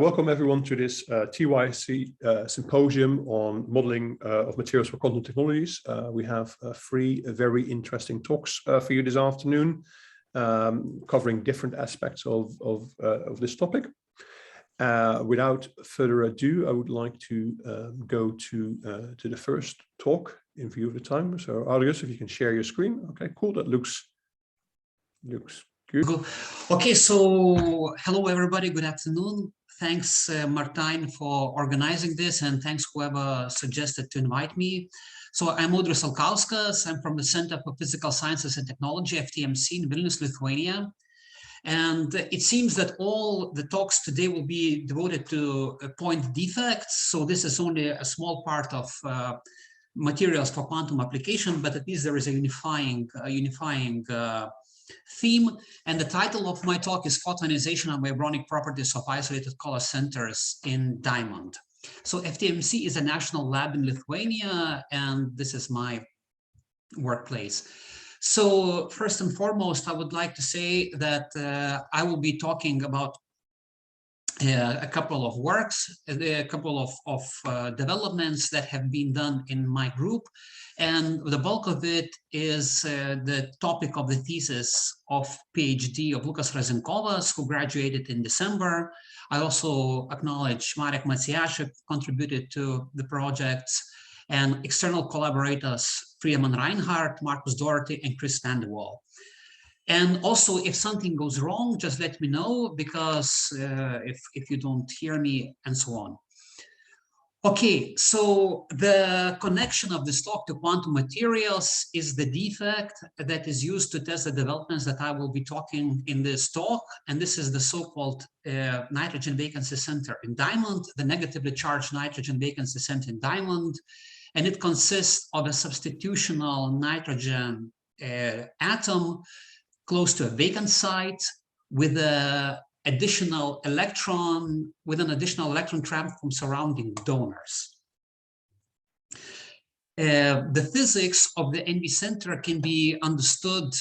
Welcome everyone to this TYC Symposium on modeling of materials for quantum technologies. We have three very interesting talks for you this afternoon, covering different aspects of this topic. Without further ado, I would like to go to the first talk in view of the time. So Audrius, if you can share your screen. Okay, cool. That looks good. Okay, so hello everybody, good afternoon. Thanks Martijn for organizing this, and thanks whoever suggested to invite me. So I'm Audrius Alkauskas. I'm from the Center for Physical Sciences and Technology, FTMC, in Vilnius, Lithuania. And it seems that all the talks today will be devoted to point defects. So this is only a small part of materials for quantum application, but at least there is a unifying theme. And the title of my talk is Photonization and Vibronic Properties of Isolated Color Centers in Diamond. So FTMC is a national lab in Lithuania, and this is my workplace. So first and foremost, I would like to say that I will be talking about a couple of works, a couple of developments that have been done in my group. And the bulk of it is the topic of the thesis of PhD of Lukas Razinkovas, who graduated in December. I also acknowledge Marek Maciaszek contributed to the projects, and external collaborators Friedemann Reinhardt, Marcus Doherty, and Chris van der Wal. And also, if something goes wrong, just let me know, because if you don't hear me, and so on. Okay, so the connection of this talk to quantum materials is the defect that is used to test the developments that I will be talking in this talk. And this is the so-called nitrogen vacancy center in diamond, the negatively charged nitrogen vacancy center in diamond. And it consists of a substitutional nitrogen atom close to a vacant site with an additional electron trapped from surrounding donors. The physics of the NV center can be understood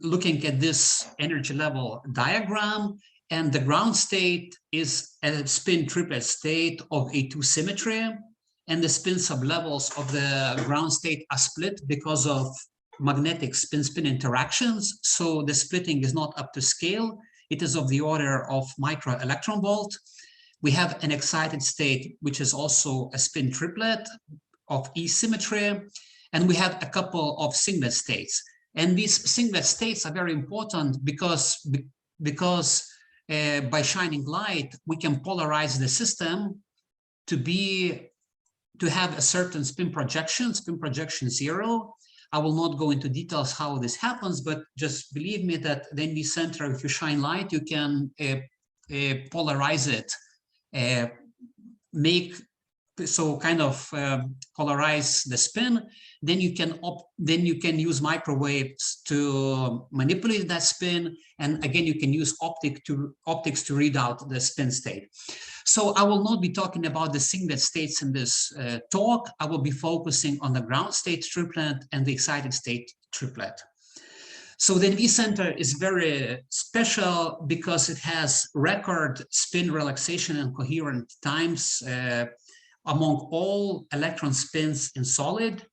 looking at this energy level diagram, and the ground state is a spin triplet state of A2 symmetry, and the spin sublevels of the ground state are split because of magnetic spin-spin interactions. So the splitting is not up to scale. It is of the order of micro electron volt. We have an excited state, which is also a spin triplet of E symmetry. And we have a couple of singlet states. And these singlet states are very important because by shining light, we can polarize the system to have a certain spin projection 0. I will not go into details how this happens, but just believe me that the NV center, if you shine light, you can polarize it, polarize the spin. Then you can use microwaves to manipulate that spin, and again you can use optics to read out the spin state. So I will not be talking about the singlet states in this talk. I will be focusing on the ground state triplet and the excited state triplet. So the NV center is very special because it has record spin relaxation and coherent times among all electron spins in solid.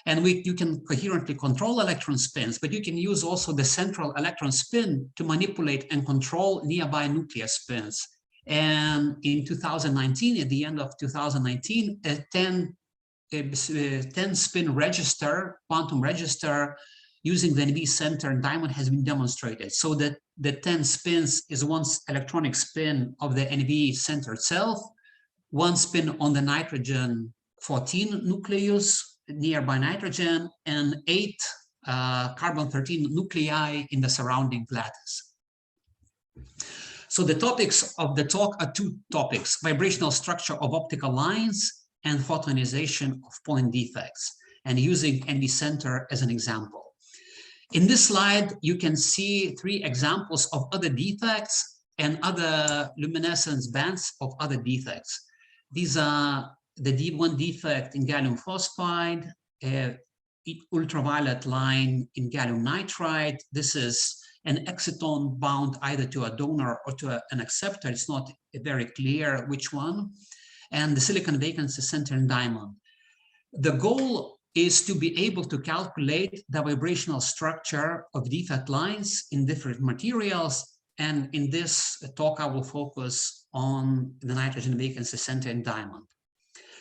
And you can coherently control electron spins, but you can use also the central electron spin to manipulate and control nearby nuclear spins. And in 2019, at the end of 2019, a 10 spin register, quantum register, using the NV center in diamond has been demonstrated. So that the 10 spins is one electronic spin of the NV center itself, one spin on the nitrogen 14 nucleus nearby nitrogen, and 8 carbon 13 nuclei in the surrounding lattice. So the topics of the talk are two topics: vibrational structure of optical lines and photonization of point defects, and using NV center as an example. In this slide, you can see 3 examples of other defects and other luminescence bands of other defects. These are the D1 defect in gallium phosphide, ultraviolet line in gallium nitride. This is an exciton bound either to a donor or to an acceptor. It's not very clear which one. And the silicon vacancy center in diamond. The goal is to be able to calculate the vibrational structure of defect lines in different materials. And in this talk, I will focus on the nitrogen vacancy center in diamond.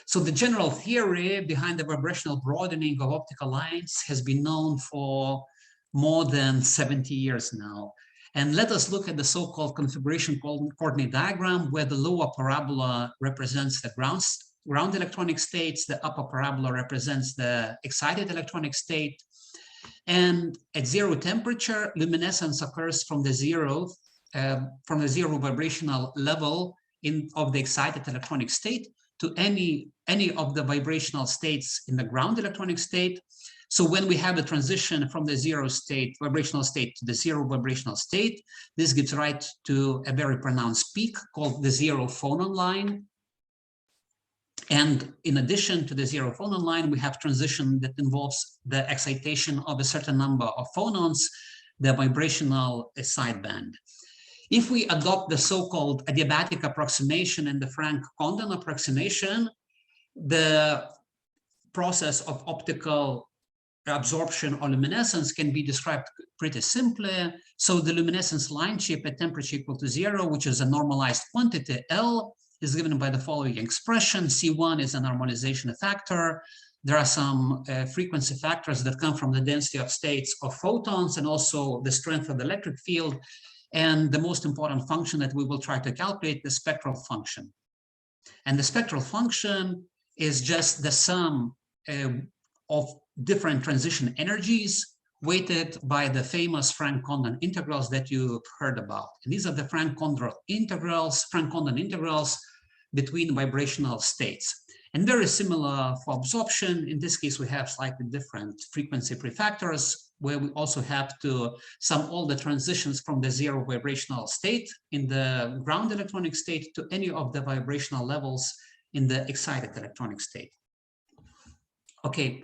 So the general theory behind the vibrational broadening of optical lines has been known for more than 70 years now. And let us look at the so-called configuration coordinate diagram, where the lower parabola represents the ground electronic states, the upper parabola represents the excited electronic state. And at zero temperature, luminescence occurs from the zero vibrational level of the excited electronic state to any of the vibrational states in the ground electronic state. So when we have a transition from the zero state, vibrational state, to the zero vibrational state, this gives rise to a very pronounced peak called the zero phonon line. And in addition to the zero phonon line, we have transition that involves the excitation of a certain number of phonons, the vibrational sideband. If we adopt the so-called adiabatic approximation and the Frank-Condon approximation, the process of optical absorption or luminescence can be described pretty simply. So the luminescence line shape at temperature equal to 0, which is a normalized quantity L, is given by the following expression. C1 is a normalization factor. There are some frequency factors that come from the density of states of photons and also the strength of the electric field. And the most important function that we will try to calculate, the spectral function. And the spectral function is just the sum of different transition energies weighted by the famous Frank-Condon integrals that you've heard about. And these are the Frank-Condon integrals between vibrational states. And very similar for absorption. In this case, we have slightly different frequency prefactors, where we also have to sum all the transitions from the zero vibrational state in the ground electronic state to any of the vibrational levels in the excited electronic state. Okay.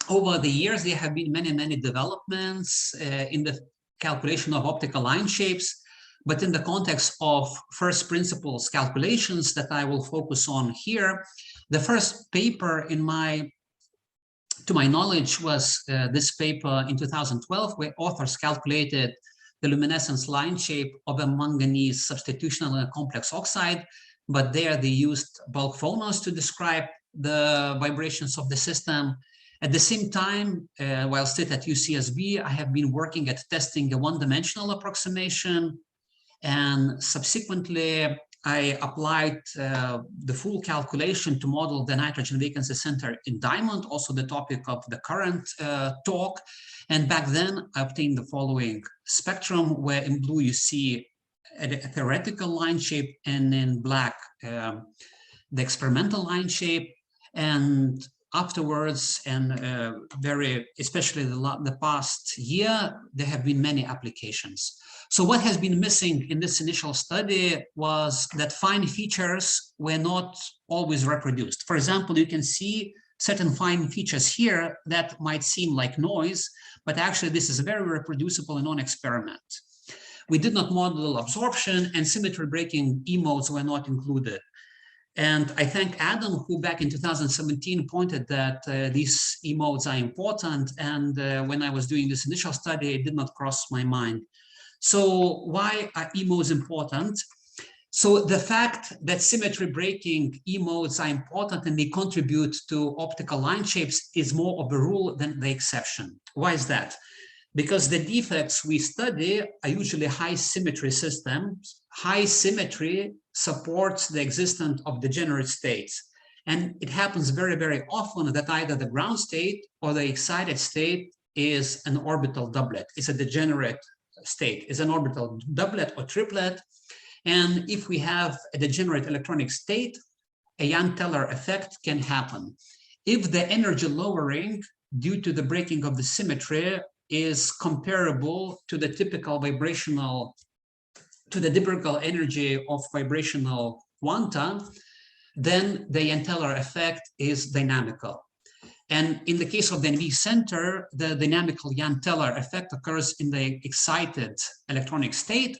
Over the years, there have been many developments in the calculation of optical line shapes. But in the context of first principles calculations that I will focus on here, the first paper to my knowledge was this paper in 2012, where authors calculated the luminescence line shape of a manganese substitutional in a complex oxide. But there they used bulk phonons to describe the vibrations of the system. At the same time, while still at UCSB, I have been working at testing a one-dimensional approximation. And subsequently, I applied the full calculation to model the nitrogen vacancy center in diamond, also the topic of the current talk. And back then, I obtained the following spectrum, where in blue you see a theoretical line shape, and in black the experimental line shape. And afterwards, and especially the past year, there have been many applications. So what has been missing in this initial study was that fine features were not always reproduced. For example, you can see certain fine features here that might seem like noise, but actually this is very reproducible in on-experiment. We did not model absorption, and symmetry breaking E-modes were not included. And I thank Adam, who back in 2017 pointed that these E-modes are important. And when I was doing this initial study, it did not cross my mind. So why are E-modes important? So the fact that symmetry breaking E-modes are important and they contribute to optical line shapes is more of a rule than the exception. Why is that? Because the defects we study are usually high symmetry systems. High symmetry supports the existence of degenerate states. And it happens very often that either the ground state or the excited state is an orbital doublet. It's a degenerate state, is an orbital doublet or triplet. And if we have a degenerate electronic state, a Young-Teller effect can happen. If the energy lowering due to the breaking of the symmetry is comparable to the typical vibrational, to the typical energy of vibrational quanta, then the Young-Teller effect is dynamical. And in the case of the NV center, the dynamical Jahn-Teller effect occurs in the excited electronic state.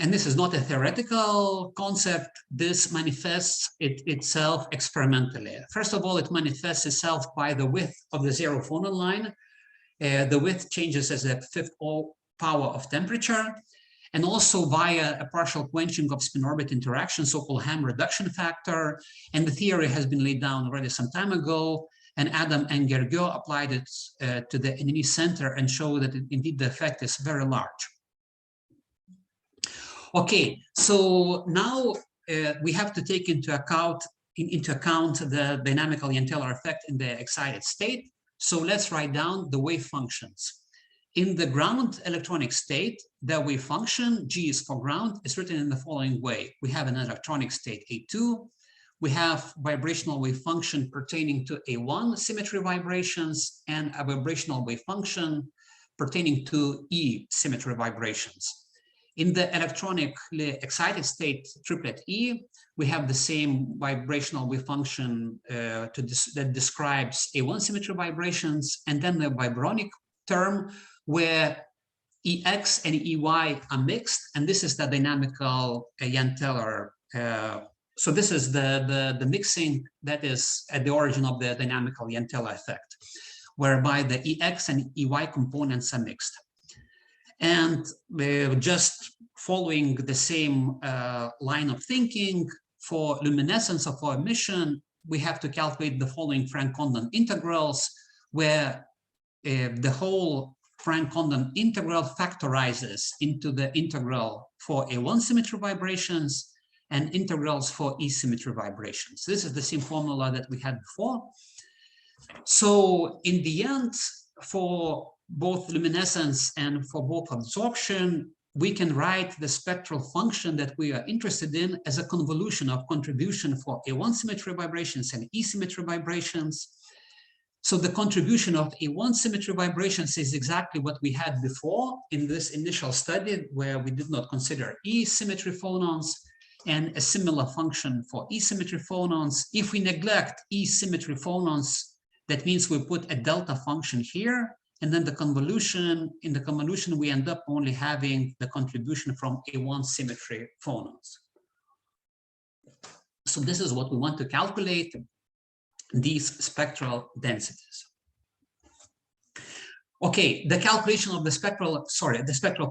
And this is not a theoretical concept. This manifests itself experimentally. First of all, it manifests itself by the width of the zero phonon line. The width changes as a fifth power of temperature, and also via a partial quenching of spin-orbit interaction, so-called Ham reduction factor. And the theory has been laid down already some time ago, and Adam and Gergő applied it to the NV center and showed that indeed the effect is very large. Okay, so now we have to take into account the dynamical Jahn-Teller effect in the excited state. So let's write down the wave functions. In the ground electronic state, the wave function, G is for ground, is written in the following way. We have an electronic state A2. We have vibrational wave function pertaining to A1 symmetry vibrations and a vibrational wave function pertaining to E symmetry vibrations. In the electronically excited state triplet E, we have the same vibrational wave function that describes A1 symmetry vibrations, and then the vibronic term where EX and EY are mixed, and this is the dynamical Jahn-Teller. So this is the mixing that is at the origin of the dynamical Jahn-Teller effect, whereby the EX and EY components are mixed. And just following the same line of thinking, for luminescence or for emission, we have to calculate the following Frank-Condon integrals, where the whole Frank-Condon integral factorizes into the integral for A1 symmetry vibrations and integrals for E symmetry vibrations. This is the same formula that we had before. So in the end, for both luminescence and for both absorption, we can write the spectral function that we are interested in as a convolution of contribution for A1 symmetry vibrations and E symmetry vibrations. So the contribution of A1 symmetry vibrations is exactly what we had before in this initial study, where we did not consider E symmetry phonons, and a similar function for E symmetry phonons. If we neglect E symmetry phonons, that means we put a delta function here, and then the convolution, in the convolution, we end up only having the contribution from A1 symmetry phonons. So this is what we want to calculate, these spectral densities. Okay, the calculation of the spectral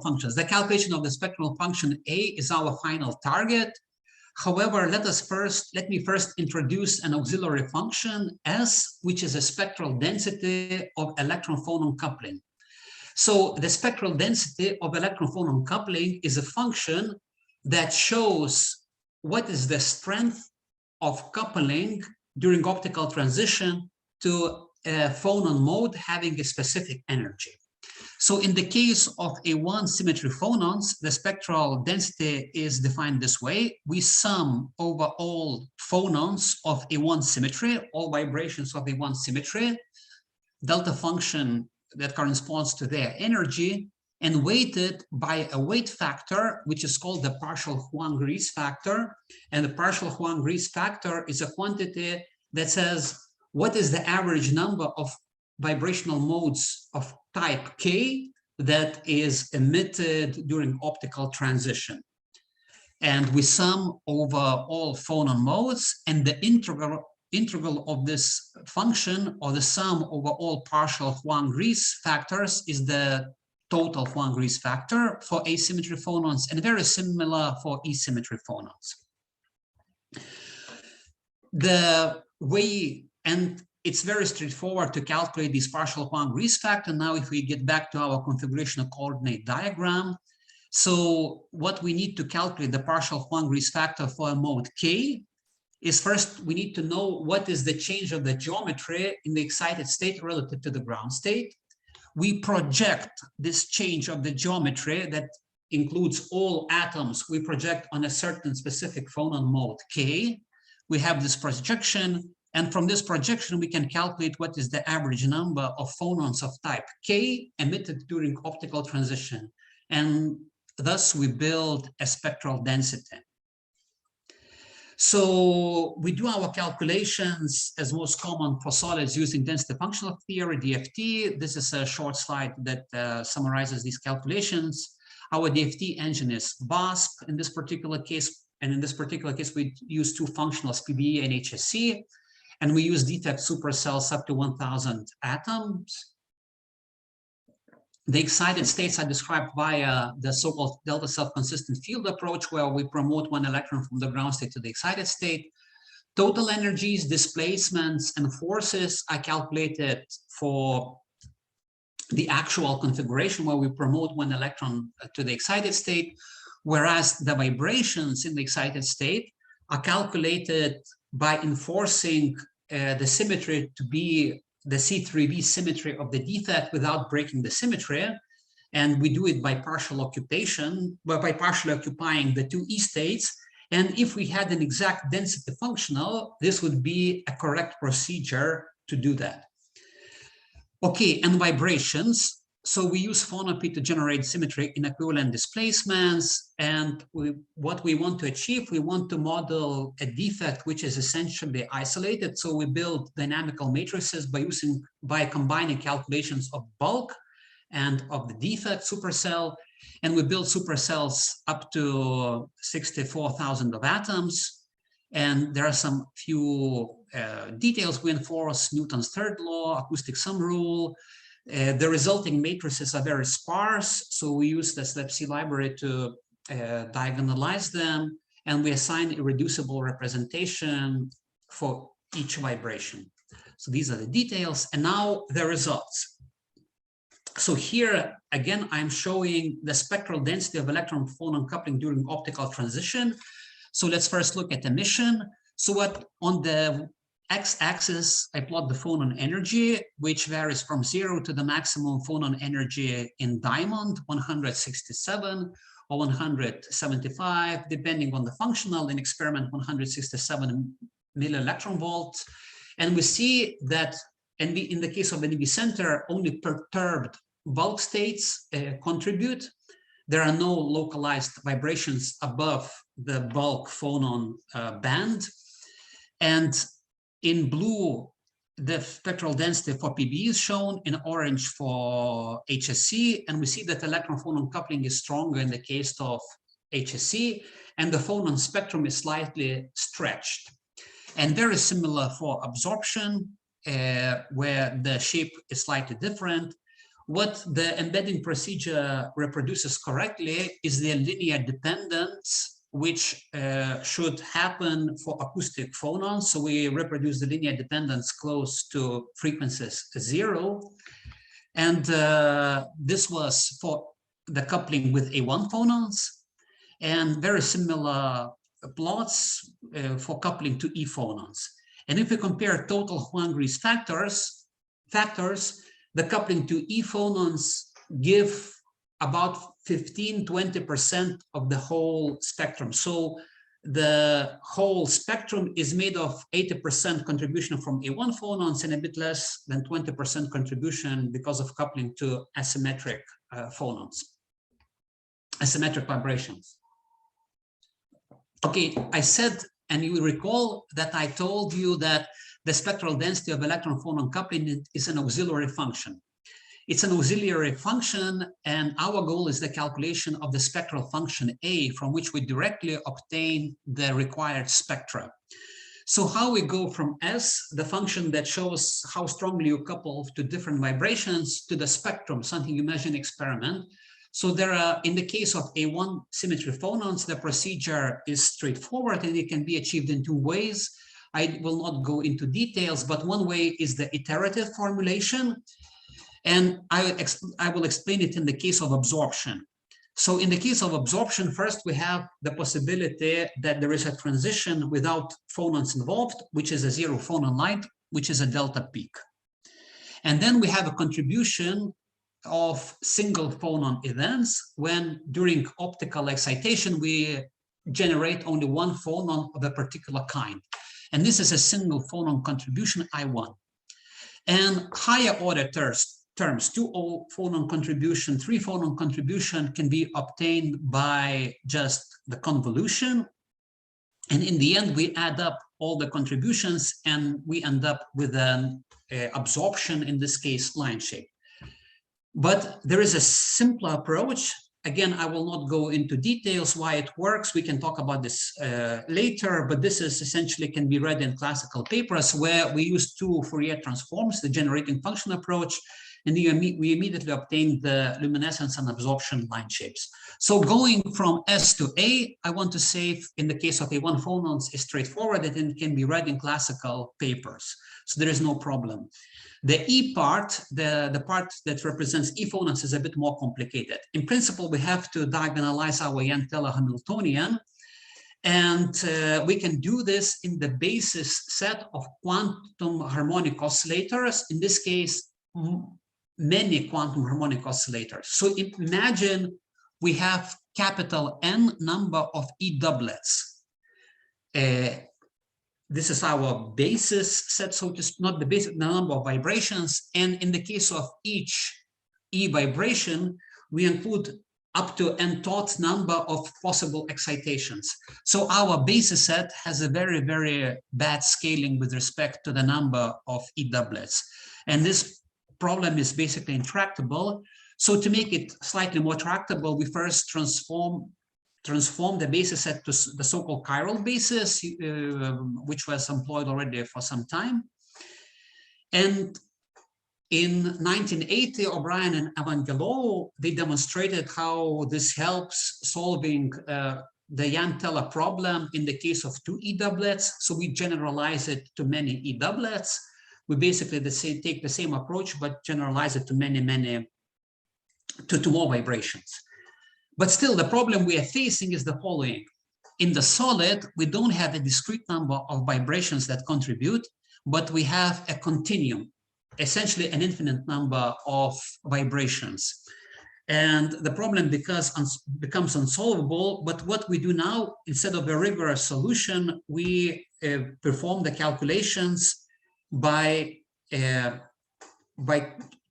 functions. The calculation of the spectral function A is our final target. However, let me first introduce an auxiliary function S, which is a spectral density of electron-phonon coupling. So the spectral density of electron-phonon coupling is a function that shows what is the strength of coupling during optical transition to a phonon mode having a specific energy. So in the case of A1 symmetry phonons, the spectral density is defined this way. We sum over all phonons of A1 symmetry, all vibrations of A1 symmetry, delta function that corresponds to their energy, and weighted by a weight factor, which is called the partial Huang-Gries factor. And the partial Huang-Gries factor is a quantity that says what is the average number of vibrational modes of type K that is emitted during optical transition. And we sum over all phonon modes, and the integral of this function, or the sum over all partial Huang-Gries factors, is the total Huang-Gries factor for asymmetry phonons, and very similar for E-symmetry phonons. The way, and it's very straightforward to calculate this partial Huang-Gries factor. Now, if we get back to our configurational coordinate diagram, so what we need to calculate the partial Huang-Gries factor for a mode K is first we need to know what is the change of the geometry in the excited state relative to the ground state. We project this change of the geometry that includes all atoms. We project on a certain specific phonon mode K. We have this projection. And from this projection, we can calculate what is the average number of phonons of type K emitted during optical transition. And thus we build a spectral density. So we do our calculations as most common for solids using density functional theory, DFT. This is a short slide that summarizes these calculations. Our DFT engine is VASP in this particular case. And in this particular case, we use two functionals, PBE and HSC. And we use defect supercells up to 1,000 atoms. The excited states are described via the so-called delta self-consistent field approach, where we promote one electron from the ground state to the excited state. Total energies, displacements, and forces are calculated for the actual configuration where we promote one electron to the excited state, whereas the vibrations in the excited state are calculated by enforcing the symmetry to be the C3b symmetry of the defect without breaking the symmetry. And we do it by partial occupation, by partially occupying the two E states. And if we had an exact density functional, this would be a correct procedure to do that. Okay, and vibrations. So we use phonopy to generate symmetry in equivalent displacements. And what we want to achieve, we want to model a defect which is essentially isolated. So we build dynamical matrices by combining calculations of bulk and of the defect supercell. And we build supercells up to 64,000 of atoms. And there are some few details. We enforce Newton's third law, acoustic sum rule. The resulting matrices are very sparse, so we use the SLEPC library to diagonalize them, and we assign irreducible representation for each vibration. So these are the details, and now the results. So here, again, I'm showing the spectral density of electron-phonon coupling during optical transition. So let's first look at emission. So what on the x-axis, I plot the phonon energy, which varies from 0 to the maximum phonon energy in diamond, 167 or 175, depending on the functional. In experiment, 167 millielectron volts. And we see that, and in the case of the NB center, only perturbed bulk states contribute. There are no localized vibrations above the bulk phonon band. And in blue, the spectral density for PB is shown, in orange for HSC, and we see that electron-phonon coupling is stronger in the case of HSC, and the phonon spectrum is slightly stretched. And very similar for absorption, where the shape is slightly different. What the embedding procedure reproduces correctly is the linear dependence, which should happen for acoustic phonons. So we reproduce the linear dependence close to frequencies 0. And this was for the coupling with A1 phonons, and very similar plots for coupling to E phonons. And if we compare total Huang-Gries factors, the coupling to E phonons give about 15–20% of the whole spectrum. So the whole spectrum is made of 80% contribution from A1 phonons and a bit less than 20% contribution because of coupling to asymmetric phonons, asymmetric vibrations. Okay, I said, and you recall that I told you that the spectral density of electron-phonon coupling is an auxiliary function. It's an auxiliary function, and our goal is the calculation of the spectral function A, from which we directly obtain the required spectra. So how we go from S, the function that shows how strongly you couple to different vibrations, to the spectrum, something you measure in experiment. So there are, in the case of A1 symmetry phonons, the procedure is straightforward and it can be achieved in two ways. I will not go into details, but one way is the iterative formulation. And I will explain it in the case of absorption. So in the case of absorption, first we have the possibility that there is a transition without phonons involved, which is a zero phonon light, which is a delta peak. And then we have a contribution of single phonon events when during optical excitation we generate only one phonon of a particular kind. And this is a single phonon contribution, I1. And higher order terms, 2 phonon contribution, 3 phonon contribution can be obtained by just the convolution. And in the end, we add up all the contributions and we end up with an absorption, in this case, line shape. But there is a simpler approach. Again, I will not go into details why it works. We can talk about this later, but this is essentially can be read in classical papers where we use two Fourier transforms, the generating function approach, and we immediately obtain the luminescence and absorption line shapes. So going from S to A, I want to say in the case of A1 phonons is straightforward and it can be read in classical papers. So there is no problem. The E part, the part that represents E phonons, is a bit more complicated. In principle, we have to diagonalize our Jahn-Teller Hamiltonian, and we can do this in the basis set of quantum harmonic oscillators. In this case, many quantum harmonic oscillators. So imagine we have capital N number of E doublets. This is our basis set, so just not the basic, the number of vibrations. And in the case of each E vibration, we include up to n-thousand number of possible excitations. So our basis set has a very, very bad scaling with respect to the number of E doublets. And this problem is basically intractable. So to make it slightly more tractable, we first transform the basis set to the so-called chiral basis, which was employed already for some time. And in 1980, O'Brien and Evangelo, they demonstrated how this helps solving the Jahn-Teller problem in the case of two E doublets. So we generalize it to many E doublets. We basically take the same approach, but generalize it to to more vibrations. But still, the problem we are facing is the following. In the solid, we don't have a discrete number of vibrations that contribute, but we have a continuum, essentially an infinite number of vibrations. And the problem becomes unsolvable, but what we do now, instead of a rigorous solution, we perform the calculations by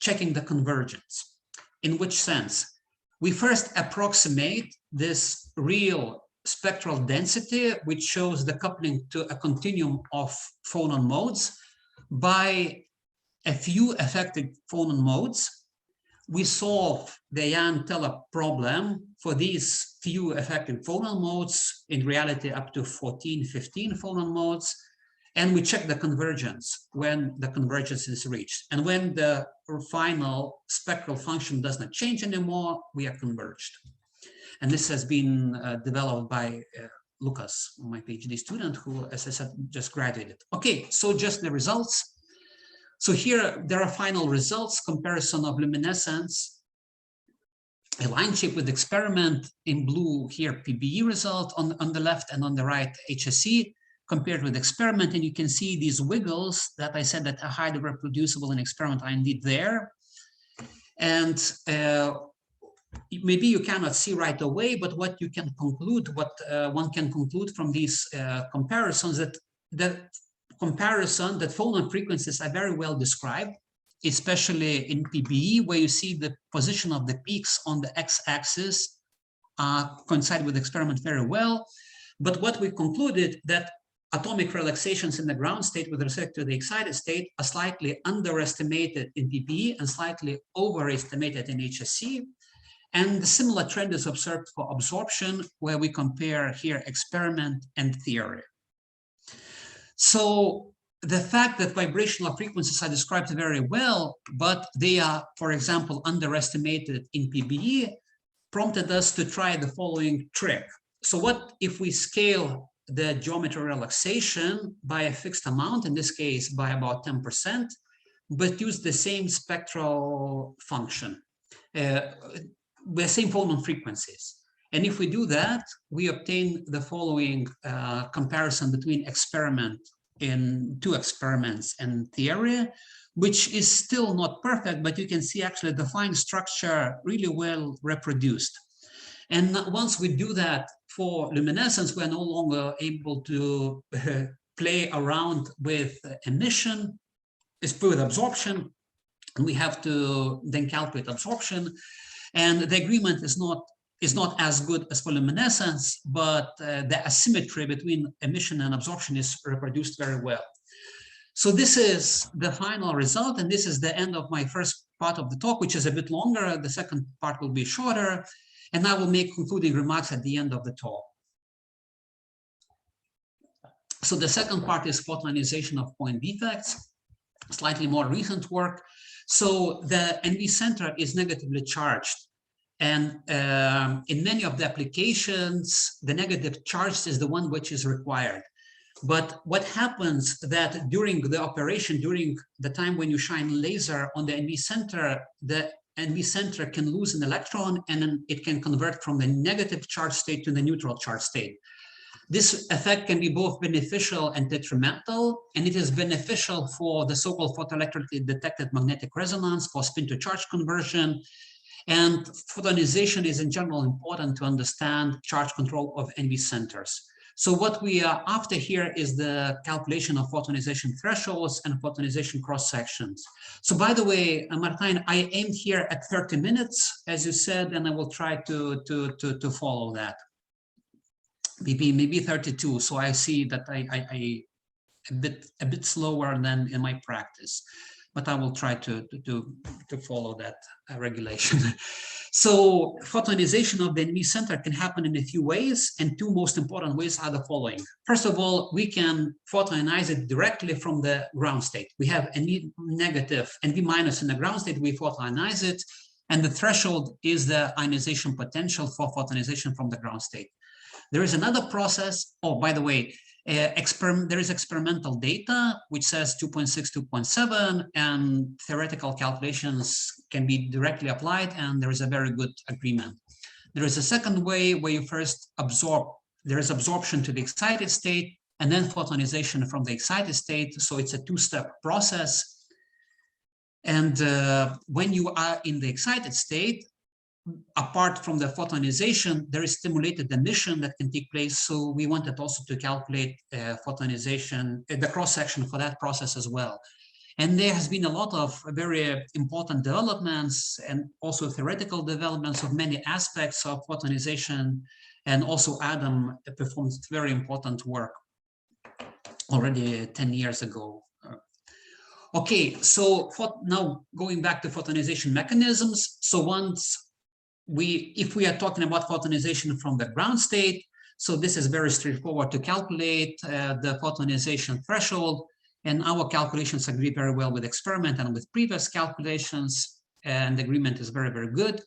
checking the convergence. In which sense? We first approximate this real spectral density, which shows the coupling to a continuum of phonon modes by a few affected phonon modes. We solve the Jahn-Teller problem for these few affected phonon modes, in reality up to 14, 15 phonon modes, and we check the convergence when the convergence is reached. And when the final spectral function does not change anymore, we are converged. And this has been developed by Lucas, my PhD student, who, as I said, just graduated. Okay, so just the results. So here there are final results, comparison of luminescence, a line shape with experiment in blue here, PBE result on the left, and on the right, HSE, compared with experiment. And you can see these wiggles that I said that are highly reproducible in experiment are indeed there. And maybe you cannot see right away, but what you can conclude, one can conclude from these comparisons, that phonon frequencies are very well described, especially in PBE, where you see the position of the peaks on the x-axis coincide with the experiment very well. But what we concluded, that atomic relaxations in the ground state with respect to the excited state are slightly underestimated in PBE and slightly overestimated in HSE. And the similar trend is observed for absorption, where we compare here experiment and theory. So the fact that vibrational frequencies are described very well, but they are, for example, underestimated in PBE, prompted us to try the following trick. So what if we scale the geometry relaxation by a fixed amount, in this case by about 10%, but use the same spectral function, the same phonon frequencies? And if we do that, we obtain the following comparison between two experiments and theory, which is still not perfect, but you can see actually the fine structure really well reproduced. And once we do that for luminescence, we're no longer able to play around with emission, with absorption, and we have to then calculate absorption. And the agreement is not is not as good as for luminescence, but the asymmetry between emission and absorption is reproduced very well. So this is the final result, and this is the end of my first part of the talk, which is a bit longer. The second part will be shorter, and I will make concluding remarks at the end of the talk. So the second part is photonization of point defects, slightly more recent work. So the NV center is negatively charged. And in many of the applications, the negative charge is the one which is required. But what happens that during the operation, during the time when you shine laser on the NV center can lose an electron, and then it can convert from the negative charge state to the neutral charge state. This effect can be both beneficial and detrimental, and it is beneficial for the so-called photoelectrically detected magnetic resonance for spin-to-charge conversion. And photonization is in general important to understand charge control of NV centers. So what we are after here is the calculation of photonization thresholds and photonization cross-sections. So by the way, Martijn, I aimed here at 30 minutes, as you said, and I will try to follow that. Maybe 32. So I see that I a bit slower than in my practice, but I will try to follow that regulation. So photonization of the NV center can happen in a few ways, and two most important ways are the following. First of all, we can photoionize it directly from the ground state. We have NV negative, NV minus in the ground state, we photoionize it, and the threshold is the ionization potential for photonization from the ground state. There is another process. Oh, by the way, there is experimental data which says 2.6, 2.7, and theoretical calculations can be directly applied, and there is a very good agreement. There is a second way where you first absorb. There is absorption to the excited state, and then photonization from the excited state. So it's a two-step process. And when you are in the excited state, apart from the photonization, there is stimulated emission that can take place. So we wanted also to calculate photonization, the cross-section for that process as well. And there has been a lot of very important developments and also theoretical developments of many aspects of photonization. And also Adam performed very important work already 10 years ago. Okay, so now going back to photonization mechanisms. So if we are talking about photonization from the ground state, so this is very straightforward to calculate the photonization threshold, and our calculations agree very well with experiment and with previous calculations, and the agreement is very, very good.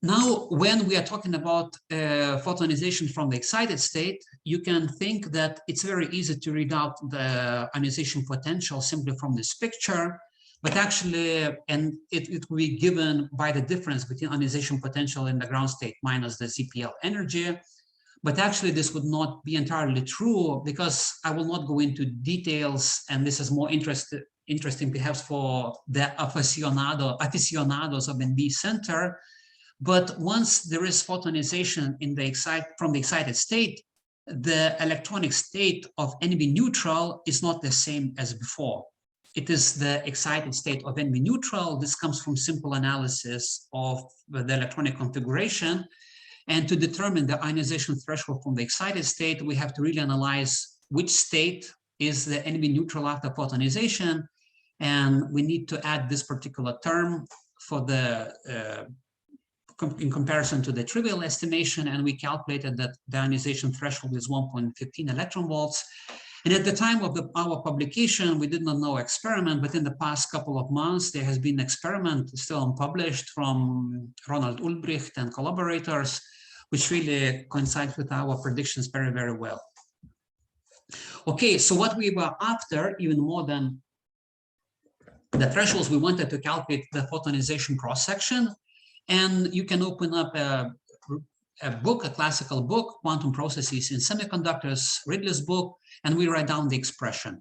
Now, when we are talking about photonization from the excited state, you can think that it's very easy to read out the ionization potential simply from this picture. But actually, and it will be given by the difference between ionization potential in the ground state minus the ZPL energy. But actually, this would not be entirely true, because I will not go into details, and this is more interesting perhaps for the aficionados of NV center. But once there is photonization from the excited state, the electronic state of NV neutral is not the same as before. It is the excited state of NV neutral. This comes from simple analysis of the electronic configuration. And to determine the ionization threshold from the excited state, we have to really analyze which state is the NV neutral after photonization. And we need to add this particular term for the in comparison to the trivial estimation. And we calculated that the ionization threshold is 1.15 electron volts. And at the time of our publication, we did not know experiment, but in the past couple of months, there has been an experiment still unpublished from Ronald Ulbricht and collaborators, which really coincides with our predictions very, very well. Okay, so what we were after, even more than the thresholds, we wanted to calculate the photonization cross-section. And you can open up a classical book, Quantum Processes in Semiconductors, Ridley's book, and we write down the expression.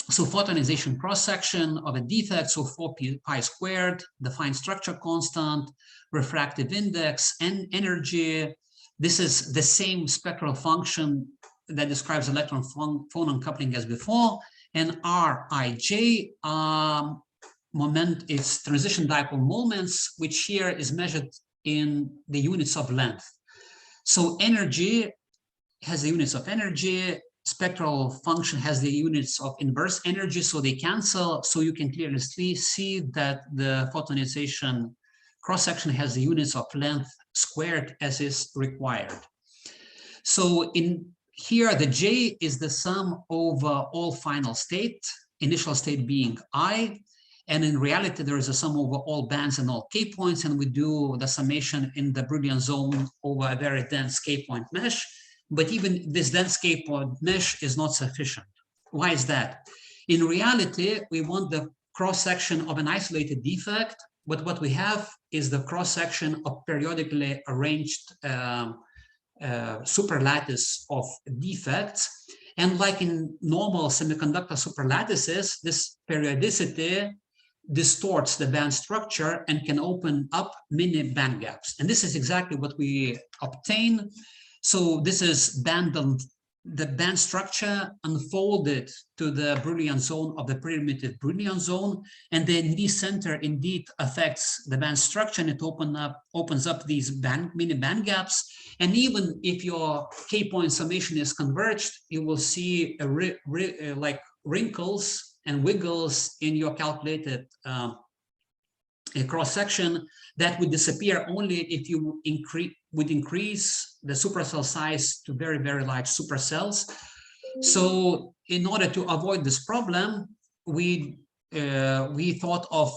So photonization cross-section of a defect, so 4 pi squared, the fine structure constant, refractive index, and energy. This is the same spectral function that describes electron phonon coupling as before, and Rij moment is transition dipole moments, which here is measured in the units of length. So energy has the units of energy, spectral function has the units of inverse energy, so they cancel. So you can clearly see that the photonization cross-section has the units of length squared as is required. So in here, the J is the sum over all final state, initial state being I, and in reality, there is a sum over all bands and all K points, and we do the summation in the Brilliant zone over a very dense K point mesh. But even this dense K point mesh is not sufficient. Why is that? In reality, we want the cross-section of an isolated defect, but what we have is the cross-section of periodically arranged superlattice of defects. And like in normal semiconductor superlattices, this periodicity distorts the band structure and can open up many band gaps. And this is exactly what we obtain. So this is the band structure unfolded to the Brilliant zone of the primitive Brilliant zone. And the NV center indeed affects the band structure, and it opens up these mini band gaps. And even if your K-point summation is converged, you will see like wrinkles and wiggles in your calculated cross-section that would disappear only if you would increase the supercell size to very, very large supercells. So in order to avoid this problem, we thought of,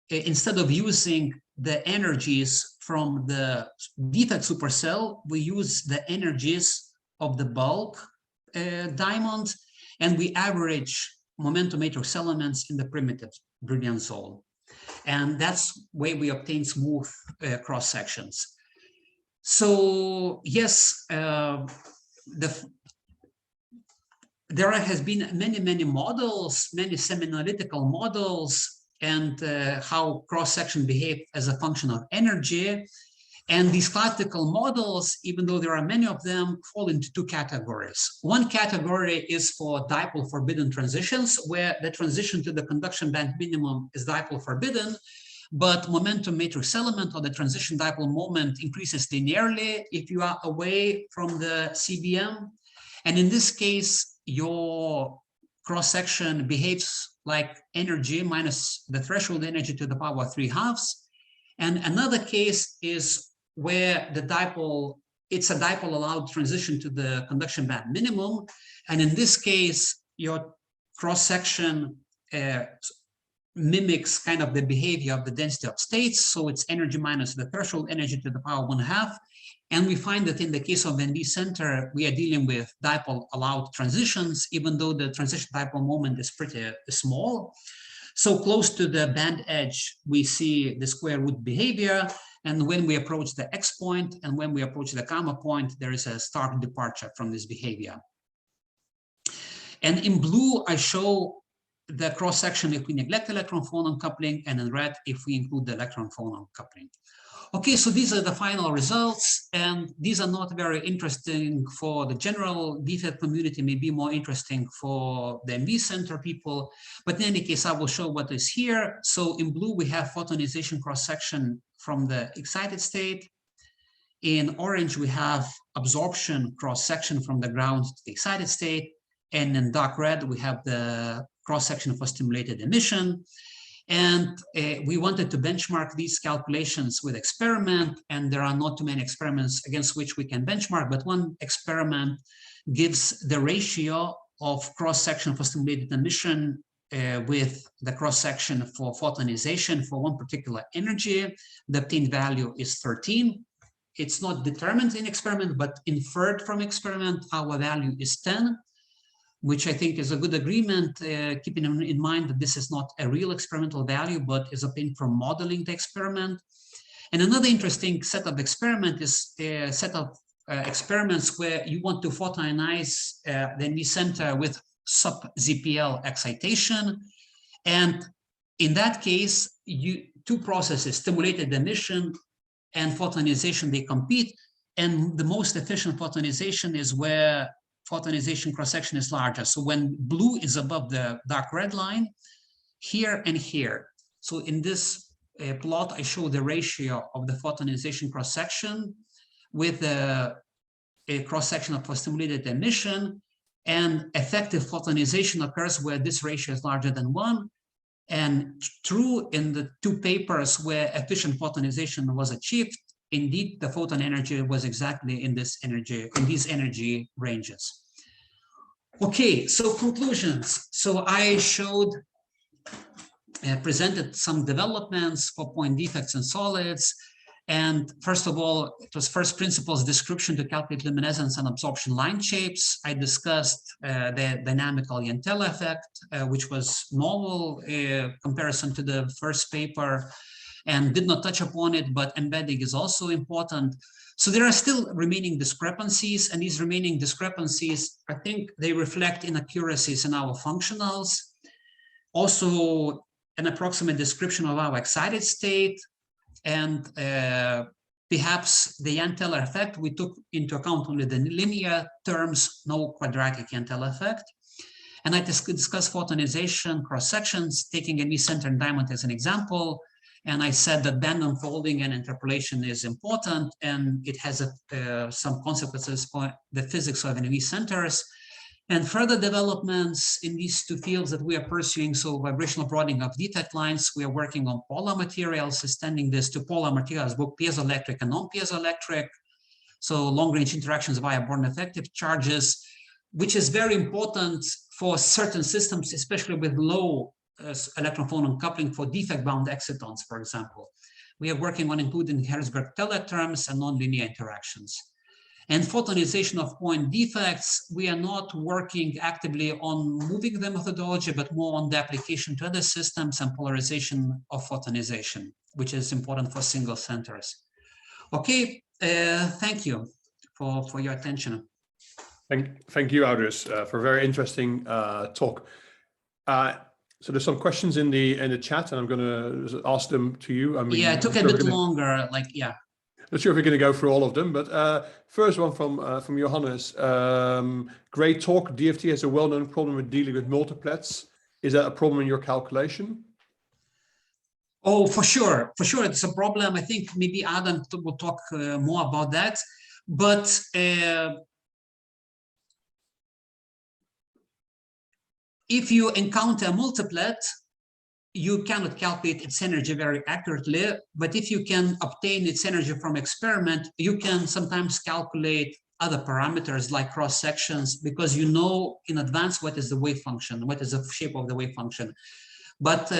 instead of using the energies from the defect supercell, we use the energies of the bulk diamond, and we average momentum matrix elements in the primitive Brilliant zone. And that's where we obtain smooth cross sections. So yes, there has been many models, many semi-analytical models, and how cross section behave as a function of energy. And these classical models, even though there are many of them, fall into two categories. One category is for dipole forbidden transitions, where the transition to the conduction band minimum is dipole forbidden, but momentum matrix element or the transition dipole moment increases linearly if you are away from the CBM. And in this case, your cross-section behaves like energy minus the threshold energy to the power 3/2. And another case is where the dipole, it's a dipole allowed transition to the conduction band minimum. And in this case, your cross-section mimics kind of the behavior of the density of states. So it's energy minus the threshold energy to the power 1/2. And we find that in the case of NV center, we are dealing with dipole allowed transitions, even though the transition dipole moment is pretty small. So close to the band edge, we see the square root behavior. And when we approach the X point and when we approach the gamma point, there is a stark departure from this behavior. And in blue, I show the cross-section if we neglect electron-phonon coupling, and in red if we include the electron-phonon coupling. Okay, so these are the final results, and these are not very interesting for the general defect community, maybe more interesting for the NV center people, but in any case, I will show what is here. So in blue, we have photonization cross-section from the excited state. In orange, we have absorption cross-section from the ground to the excited state, and in dark red, we have the cross-section for stimulated emission. And we wanted to benchmark these calculations with experiment, and there are not too many experiments against which we can benchmark, but one experiment gives the ratio of cross-section for stimulated emission with the cross-section for photonization for one particular energy. The obtained value is 13. It's not determined in experiment, but inferred from experiment, our value is 10. Which I think is a good agreement, keeping in mind that this is not a real experimental value, but is obtained from modeling the experiment. And another interesting set of experiment is a set of experiments where you want to photoionize the NV center with sub-ZPL excitation. And in that case, two processes, stimulated emission and photonization, they compete. And the most efficient photonization is where photonization cross-section is larger. So when blue is above the dark red line, here and here. So in this plot, I show the ratio of the photonization cross-section with a cross-section for stimulated emission, and effective photonization occurs where this ratio is larger than 1. And true in the 2 papers where efficient photonization was achieved, indeed the photon energy was exactly in these energy ranges. Okay, so conclusions. So I presented some developments for point defects in solids. And first of all, it was first principles description to calculate luminescence and absorption line shapes. I discussed the dynamical Yentl effect, which was novel comparison to the first paper, and did not touch upon it, but embedding is also important. So there are still remaining discrepancies, and these remaining discrepancies, I think they reflect inaccuracies in our functionals. Also, an approximate description of our excited state, and perhaps the Yentl effect, we took into account only the linear terms, no quadratic Yentl effect. And I discussed photonization cross-sections, taking an eccentric diamond as an example. And I said that band unfolding and interpolation is important, and it has some consequences for the physics of NV centers. And further developments in these 2 fields that we are pursuing, so vibrational broadening of defect lines, we are working on polar materials, extending this to polar materials, both piezoelectric and non-piezoelectric. So long-range interactions via Born effective charges, which is very important for certain systems, especially with low electron phonon coupling for defect-bound excitons, for example. We are working on including Herzberg-Teller terms and nonlinear interactions. And photonization of point defects, we are not working actively on moving the methodology, but more on the application to other systems and polarization of photonization, which is important for single centers. Okay, thank you for your attention. Thank you, Audrius, for a very interesting talk. So there's some questions in the chat, and I'm going to ask them to you. I mean, yeah, it took a bit longer, like, yeah. Not sure if we're going to go through all of them, but first one from Johannes. Great talk. DFT has a well-known problem with dealing with multiplets. Is that a problem in your calculation? Oh, for sure, it's a problem. I think maybe Adam will talk more about that. But if you encounter a multiplet, you cannot calculate its energy very accurately, but if you can obtain its energy from experiment, you can sometimes calculate other parameters like cross sections, because you know in advance what is the wave function, what is the shape of the wave function. But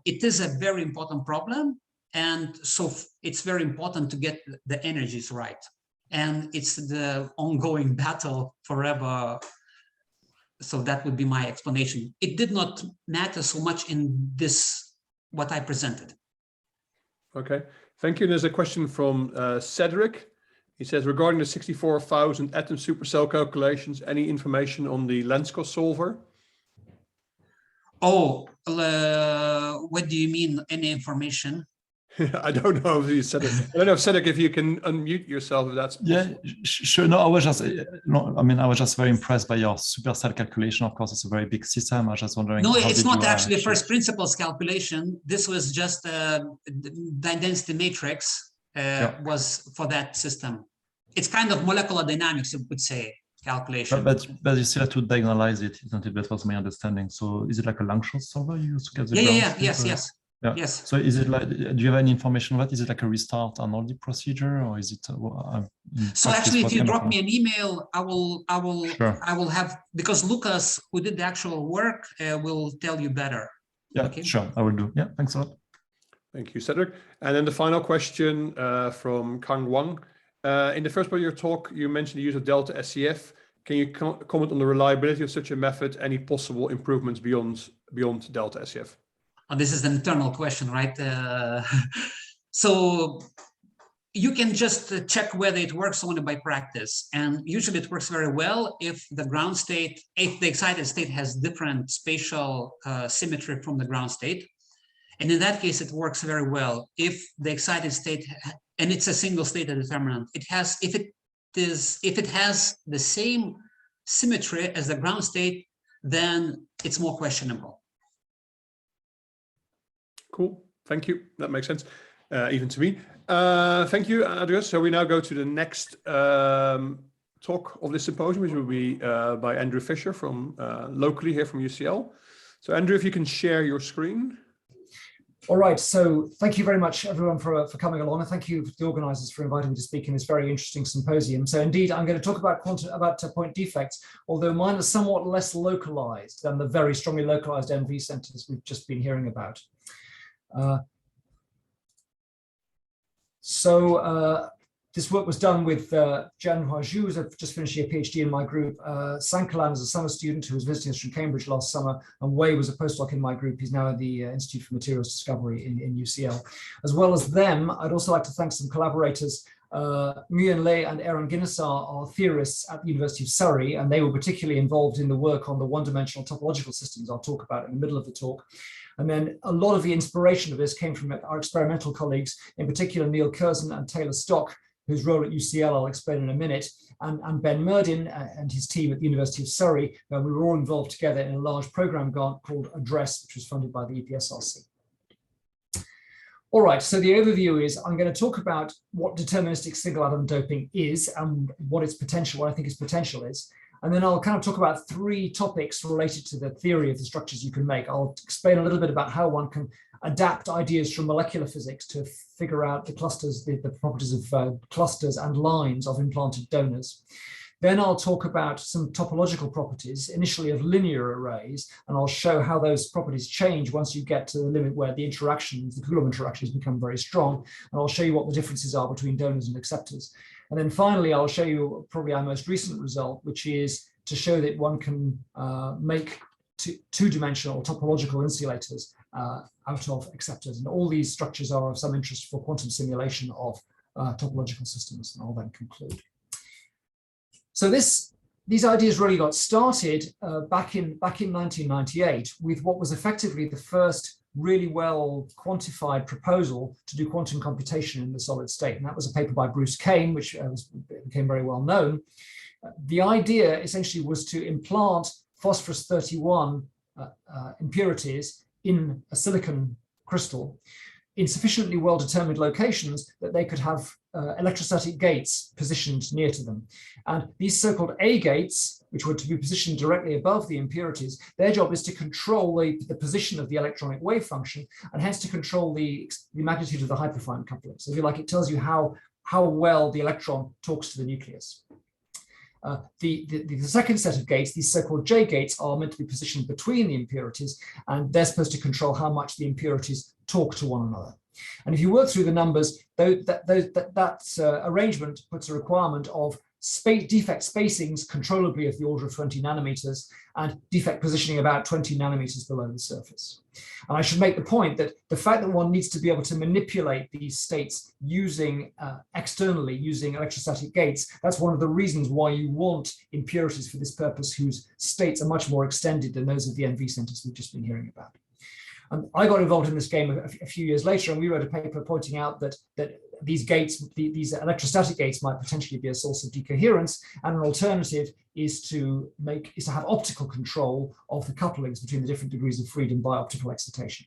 it is a very important problem, and so it's very important to get the energies right. And it's the ongoing battle forever. So that would be my explanation. It did not matter so much in this, what I presented. Okay, thank you. There's a question from Cedric. He says, regarding the 64,000 atom supercell calculations, any information on the Lenskos solver? Oh, what do you mean, any information? I don't know if you said it. I don't know, Cedric, if you can unmute yourself, if that's possible. Yeah, sure. No, I was just very impressed by your supercell calculation. Of course, it's a very big system. I was just wondering. No, it's not actually first principles calculation. This was just the density matrix was for that system. It's kind of molecular dynamics, you could say, calculation. But you still have to diagonalize it, isn't it? That was my understanding. So is it like a Langshot solver you use to get the yes. Yeah. Yes. So is it like, do you have any information on that? Is it like a restart Arnoldi procedure, or is it? So actually, if you drop me an email, I will sure. I will have, because Lucas, who did the actual work, will tell you better. Yeah, okay? Sure, I will do. Yeah, thanks a lot. Thank you, Cedric. And then the final question from Kang Wang. In the first part of your talk, you mentioned the use of delta SCF. Can you comment on the reliability of such a method? Any possible improvements beyond delta SCF? Oh, this is an internal question, right? So you can just check whether it works only by practice. And usually it works very well if the ground state, if the excited state has different spatial symmetry from the ground state. And in that case, it works very well. If the excited state, and it's a single state determinant, it has, if it has the same symmetry as the ground state, then it's more questionable. Cool. Thank you. That makes sense, even to me. Thank you, Audrius. So we now go to the next talk of this symposium, which will be by Andrew Fisher from locally here from UCL. So Andrew, if you can share your screen. All right, so thank you very much, everyone, for coming along, and thank you to the organisers for inviting me to speak in this very interesting symposium. So indeed, I'm going to talk about point defects, although mine are somewhat less localised than the very strongly localised MV centres we've just been hearing about. This work was done with Jan Huaju, who's just finishing a PhD in my group, Sankalan is a summer student who was visiting us from Cambridge last summer, and Wei was a postdoc in my group. He's now at the Institute for Materials Discovery in UCL. As well as them, I'd also like to thank some collaborators. Nguyen Lei and Aaron Guinness are theorists at the University of Surrey, and they were particularly involved in the work on the one-dimensional topological systems I'll talk about in the middle of the talk. And then a lot of the inspiration of this came from our experimental colleagues, in particular Neil Curzon and Taylor Stock, whose role at UCL I'll explain in a minute, and Ben Murdin and his team at the University of Surrey. We were all involved together in a large program called Address, which was funded by the EPSRC. All right, so the overview is I'm going to talk about what deterministic single atom doping is and what its potential, what I think its potential is. And then I'll kind of talk about three topics related to the theory of the structures you can make. I'll explain a little bit about how one can adapt ideas from molecular physics to figure out the clusters, the properties of clusters and lines of implanted donors. Then I'll talk about some topological properties, initially of linear arrays, and I'll show how those properties change once you get to the limit where the interactions, the Coulomb interactions become very strong. And I'll show you what the differences are between donors and acceptors. And then finally, I'll show you probably our most recent result, which is to show that one can make two-dimensional topological insulators out of acceptors. And all these structures are of some interest for quantum simulation of topological systems. And I'll then conclude. So these ideas really got started back in 1998 with what was effectively the first really well quantified proposal to do quantum computation in the solid state. And that was a paper by Bruce Kane, which became very well known. The idea essentially was to implant phosphorus 31 impurities in a silicon crystal in sufficiently well-determined locations that they could have electrostatic gates positioned near to them. And these so-called A gates, which were to be positioned directly above the impurities, their job is to control the position of the electronic wave function, and hence to control the magnitude of the hyperfine coupling. So if you like, it tells you how well the electron talks to the nucleus. The second set of gates, these so-called J gates, are meant to be positioned between the impurities, and they're supposed to control how much the impurities talk to one another. And if you work through the numbers, that arrangement puts a requirement of defect spacings controllably of the order of 20 nanometers and defect positioning about 20 nanometers below the surface. And I should make the point that the fact that one needs to be able to manipulate these states using externally using electrostatic gates, that's one of the reasons why you want impurities for this purpose whose states are much more extended than those of the NV centers we've just been hearing about. I got involved in this game a few years later, and we wrote a paper pointing out that these gates, these electrostatic gates, might potentially be a source of decoherence, and an alternative is to have optical control of the couplings between the different degrees of freedom by optical excitation.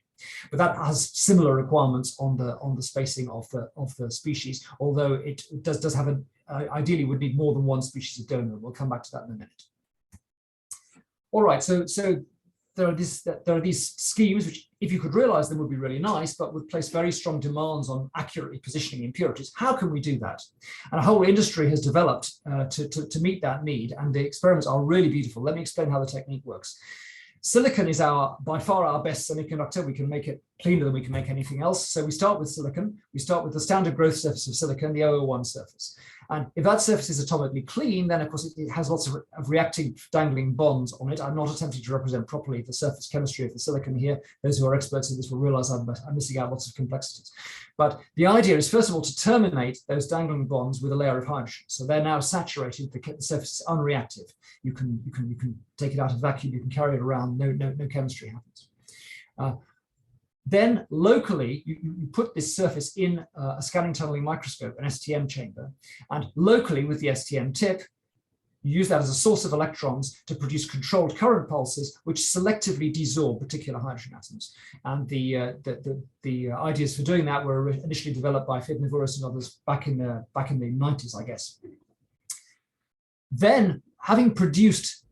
But that has similar requirements on the spacing of the species, although it does have ideally would need more than one species of donor. We'll come back to that in a minute. All right, so there are these schemes which, if you could realize them, would be really nice, but would place very strong demands on accurately positioning impurities. How can we do that? And a whole industry has developed to meet that need, and the experiments are really beautiful. Let me explain how the technique works. Silicon is by far our best semiconductor. We can make it cleaner than we can make anything else. So we start with silicon. We start with the standard growth surface of silicon, the 001 surface. And if that surface is atomically clean, then of course it has lots of reacting dangling bonds on it. I'm not attempting to represent properly the surface chemistry of the silicon here. Those who are experts in this will realize I'm missing out lots of complexities. But the idea is, first of all, to terminate those dangling bonds with a layer of hydrogen. So they're now saturated, the surface is unreactive. You can take it out of vacuum, you can carry it around, no chemistry happens. Then locally, you put this surface in a scanning tunneling microscope, an STM chamber, and locally with the STM tip, You use that as a source of electrons to produce controlled current pulses, which selectively desorb particular hydrogen atoms. And the ideas for doing that were initially developed by Fidnivuras and others back in the 90s, I guess. Then, having produced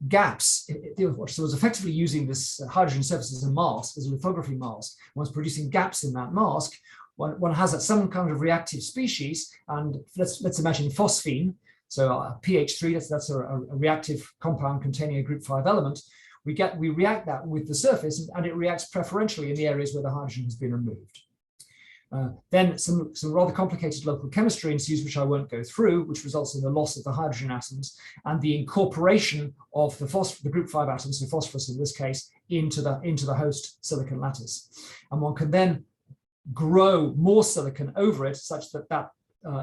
gaps, so was effectively using this hydrogen surface as a mask, as a lithography mask. One's producing gaps in that mask. One has some kind of reactive species, and let's imagine phosphine. So pH3, that's a reactive compound containing a group 5 element. We react that with the surface, and it reacts preferentially in the areas where the hydrogen has been removed. Then some rather complicated local chemistry ensues, which I won't go through, which results in the loss of the hydrogen atoms and the incorporation of the group 5 atoms, the phosphorus in this case, into the host silicon lattice. And one can then grow more silicon over it such that that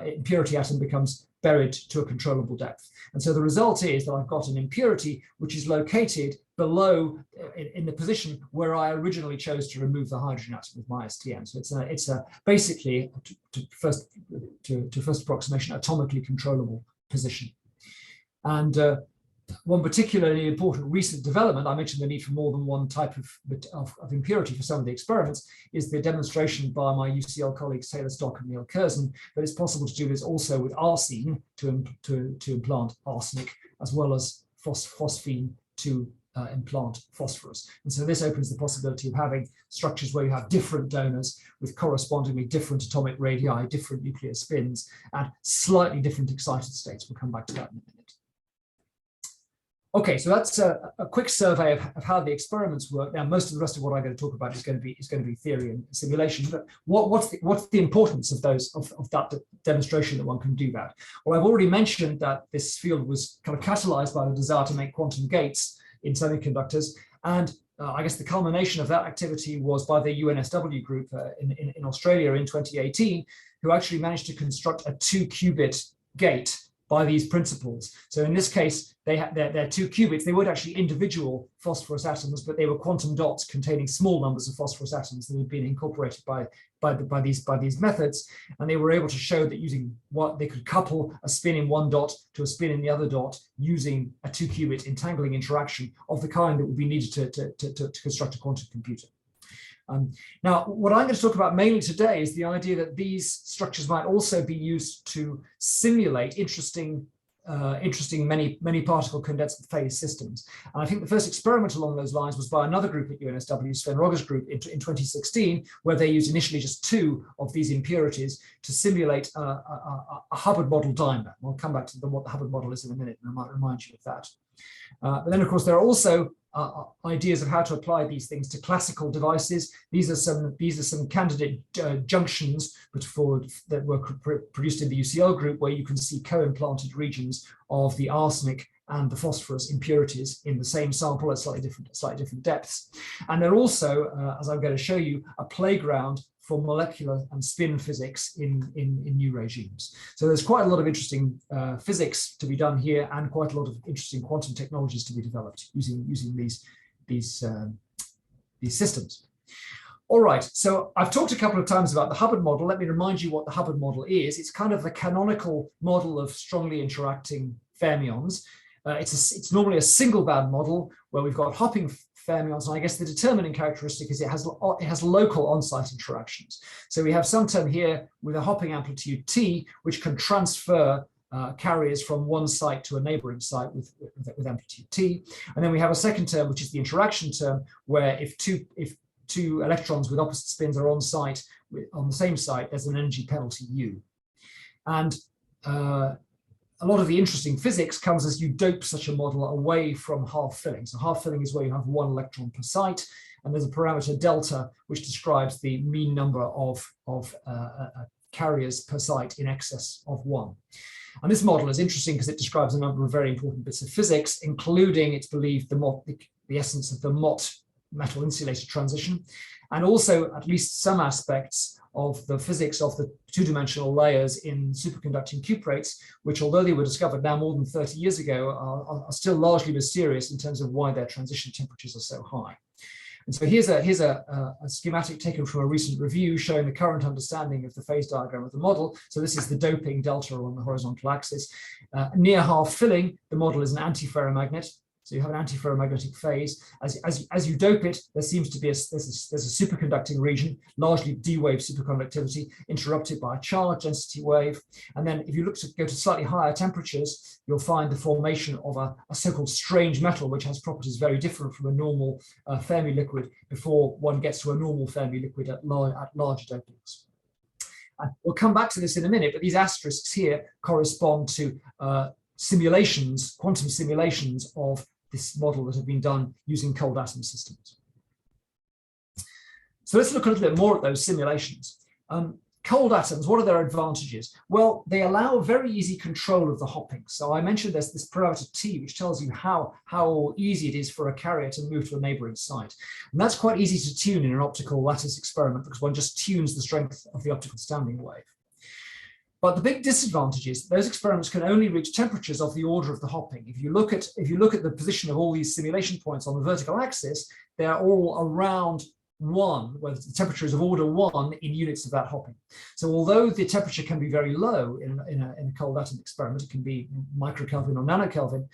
impurity atom becomes buried to a controllable depth. And so the result is that I've got an impurity which is located below in the position where I originally chose to remove the hydrogen atom with my STM. So it's basically to first approximation atomically controllable position. And one particularly important recent development, I mentioned the need for more than one type of impurity for some of the experiments, is the demonstration by my UCL colleagues Taylor Stock and Neil Curzon that it's possible to do this also with arsine to implant arsenic, as well as phosphine to implant phosphorus. And so this opens the possibility of having structures where you have different donors with correspondingly different atomic radii, different nuclear spins, and slightly different excited states. We'll come back to that in a minute. Okay, so that's a quick survey of how the experiments work. Now, most of the rest of what I'm going to talk about is going to be theory and simulation. But what's the importance of that demonstration that one can do that? Well, I've already mentioned that this field was kind of catalyzed by the desire to make quantum gates in semiconductors, and I guess the culmination of that activity was by the UNSW group in Australia in 2018, who actually managed to construct a 2-qubit gate by these principles. So in this case, they had their 2 qubits. They weren't actually individual phosphorus atoms, but they were quantum dots containing small numbers of phosphorus atoms that had been incorporated by these methods. And they were able to show that using what they could couple a spin in one dot to a spin in the other dot using a 2-qubit entangling interaction of the kind that would be needed to construct a quantum computer. Now, what I'm going to talk about mainly today is the idea that these structures might also be used to simulate interesting many particle condensed phase systems. And I think the first experiment along those lines was by another group at UNSW, Sven Rogge's group, in 2016, where they used initially just 2 of these impurities to simulate a Hubbard model dimer. I'll come back to what the Hubbard model is in a minute, and I might remind you of that. But then, of course, there are also ideas of how to apply these things to classical devices. These are some candidate junctions that were produced in the UCL group, where you can see co-implanted regions of the arsenic and the phosphorus impurities in the same sample at slightly different depths. And they're also, as I'm going to show you, a playground for molecular and spin physics in new regimes. So there's quite a lot of interesting physics to be done here, and quite a lot of interesting quantum technologies to be developed using these systems. All right, so I've talked a couple of times about the Hubbard model. Let me remind you what the Hubbard model is. It's kind of the canonical model of strongly interacting fermions. It's normally a single band model where we've got hopping fermions, and I guess the determining characteristic is it has local on-site interactions. So we have some term here with a hopping amplitude t, which can transfer carriers from one site to a neighboring site with amplitude t. And then we have a second term, which is the interaction term, where if two electrons with opposite spins are on the same site, there's an energy penalty u. And a lot of the interesting physics comes as you dope such a model away from half filling. So half filling is where you have 1 electron per site, and there's a parameter delta which describes the mean number of carriers per site in excess of 1. And this model is interesting because it describes a number of very important bits of physics, including, it's believed, the essence of the Mott metal insulator transition, and also at least some aspects of the physics of the 2-dimensional layers in superconducting cuprates, which, although they were discovered now more than 30 years ago, are still largely mysterious in terms of why their transition temperatures are so high. And so here's a schematic taken from a recent review showing the current understanding of the phase diagram of the model. So this is the doping delta along the horizontal axis. Near half filling, the model is an antiferromagnet. So you have an antiferromagnetic phase. As you dope it, there seems to be there's a superconducting region, largely D-wave superconductivity, interrupted by a charge density wave. And then if you look to go to slightly higher temperatures, you'll find the formation of a so-called strange metal, which has properties very different from a normal Fermi liquid before one gets to a normal Fermi liquid at larger dopings. We'll come back to this in a minute, but these asterisks here correspond to simulations, quantum simulations of this model that have been done using cold atom systems. So let's look a little bit more at those simulations. Cold atoms, what are their advantages? Well, they allow very easy control of the hopping. So I mentioned there's this parameter T, which tells you how easy it is for a carrier to move to a neighboring site. And that's quite easy to tune in an optical lattice experiment because one just tunes the strength of the optical standing wave. But the big disadvantage is that those experiments can only reach temperatures of the order of the hopping. If you look at the position of all these simulation points on the vertical axis, they're all around 1, where the temperature is of order 1 in units of that hopping. So although the temperature can be very low in a cold atom experiment, it can be microkelvin or nanokelvin,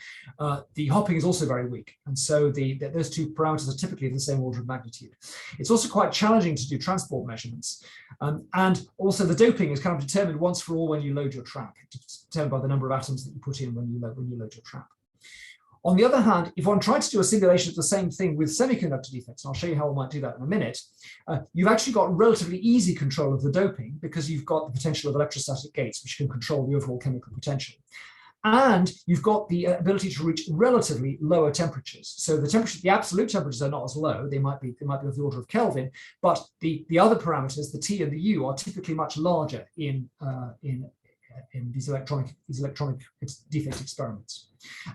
the hopping is also very weak. And so those two parameters are typically of the same order of magnitude. It's also quite challenging to do transport measurements. And also the doping is kind of determined once for all when you load your trap. It's determined by the number of atoms that you put in when you load your trap. On the other hand, if one tried to do a simulation of the same thing with semiconductor defects, and I'll show you how one might do that in a minute, you've actually got relatively easy control of the doping because you've got the potential of electrostatic gates, which can control the overall chemical potential. And you've got the ability to reach relatively lower temperatures. So the absolute temperatures are not as low. They might be of the order of Kelvin, but the other parameters, the T and the U, are typically much larger in these electronic defect experiments.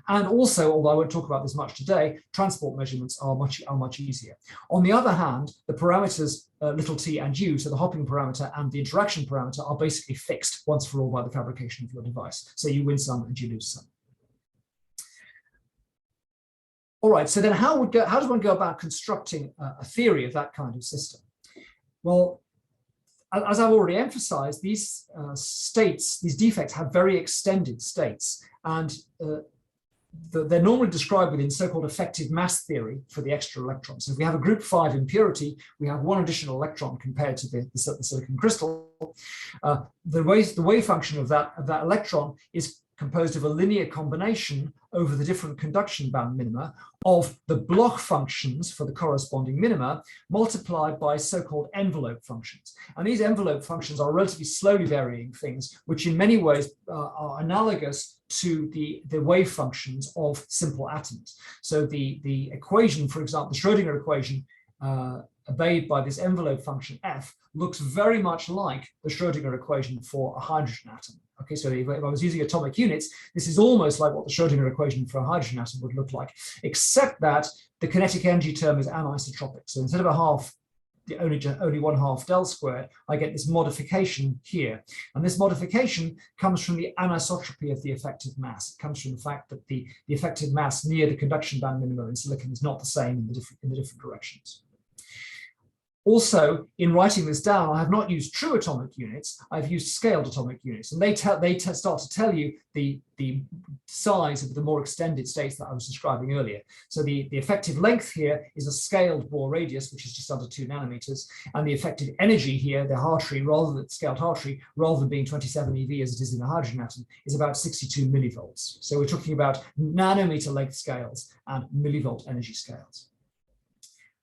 And also, although I won't talk about this much today, transport measurements are much easier. On the other hand, the parameters little t and u, so the hopping parameter and the interaction parameter, are basically fixed once for all by the fabrication of your device. So you win some and you lose some. All right, so then how does one go about constructing a theory of that kind of system? Well, as I've already emphasized, these these defects have very extended states, and they're normally described within so-called effective mass theory for the extra electrons. So if we have a group 5 impurity, we have one additional electron compared to the silicon crystal. The wave function of that electron is composed of a linear combination over the different conduction band minima of the Bloch functions for the corresponding minima multiplied by so-called envelope functions. And these envelope functions are relatively slowly varying things, which in many ways are analogous to the wave functions of simple atoms. So the equation, for example, the Schrödinger equation obeyed by this envelope function f looks very much like the Schrödinger equation for a hydrogen atom. Okay, so if I was using atomic units, this is almost like what the Schrödinger equation for a hydrogen atom would look like, except that the kinetic energy term is anisotropic. So instead of a half, only 1/2 del squared, I get this modification here. And this modification comes from the anisotropy of the effective mass. It comes from the fact that the effective mass near the conduction band minimum in silicon is not the same in the different directions. Also, in writing this down, I have not used true atomic units, I've used scaled atomic units, and they start to tell you the size of the more extended states that I was describing earlier. So the effective length here is a scaled Bohr radius, which is just under 2 nanometers, and the effective energy here, the Hartree, scaled Hartree, rather than being 27 eV as it is in the hydrogen atom, is about 62 millivolts. So we're talking about nanometer length scales and millivolt energy scales.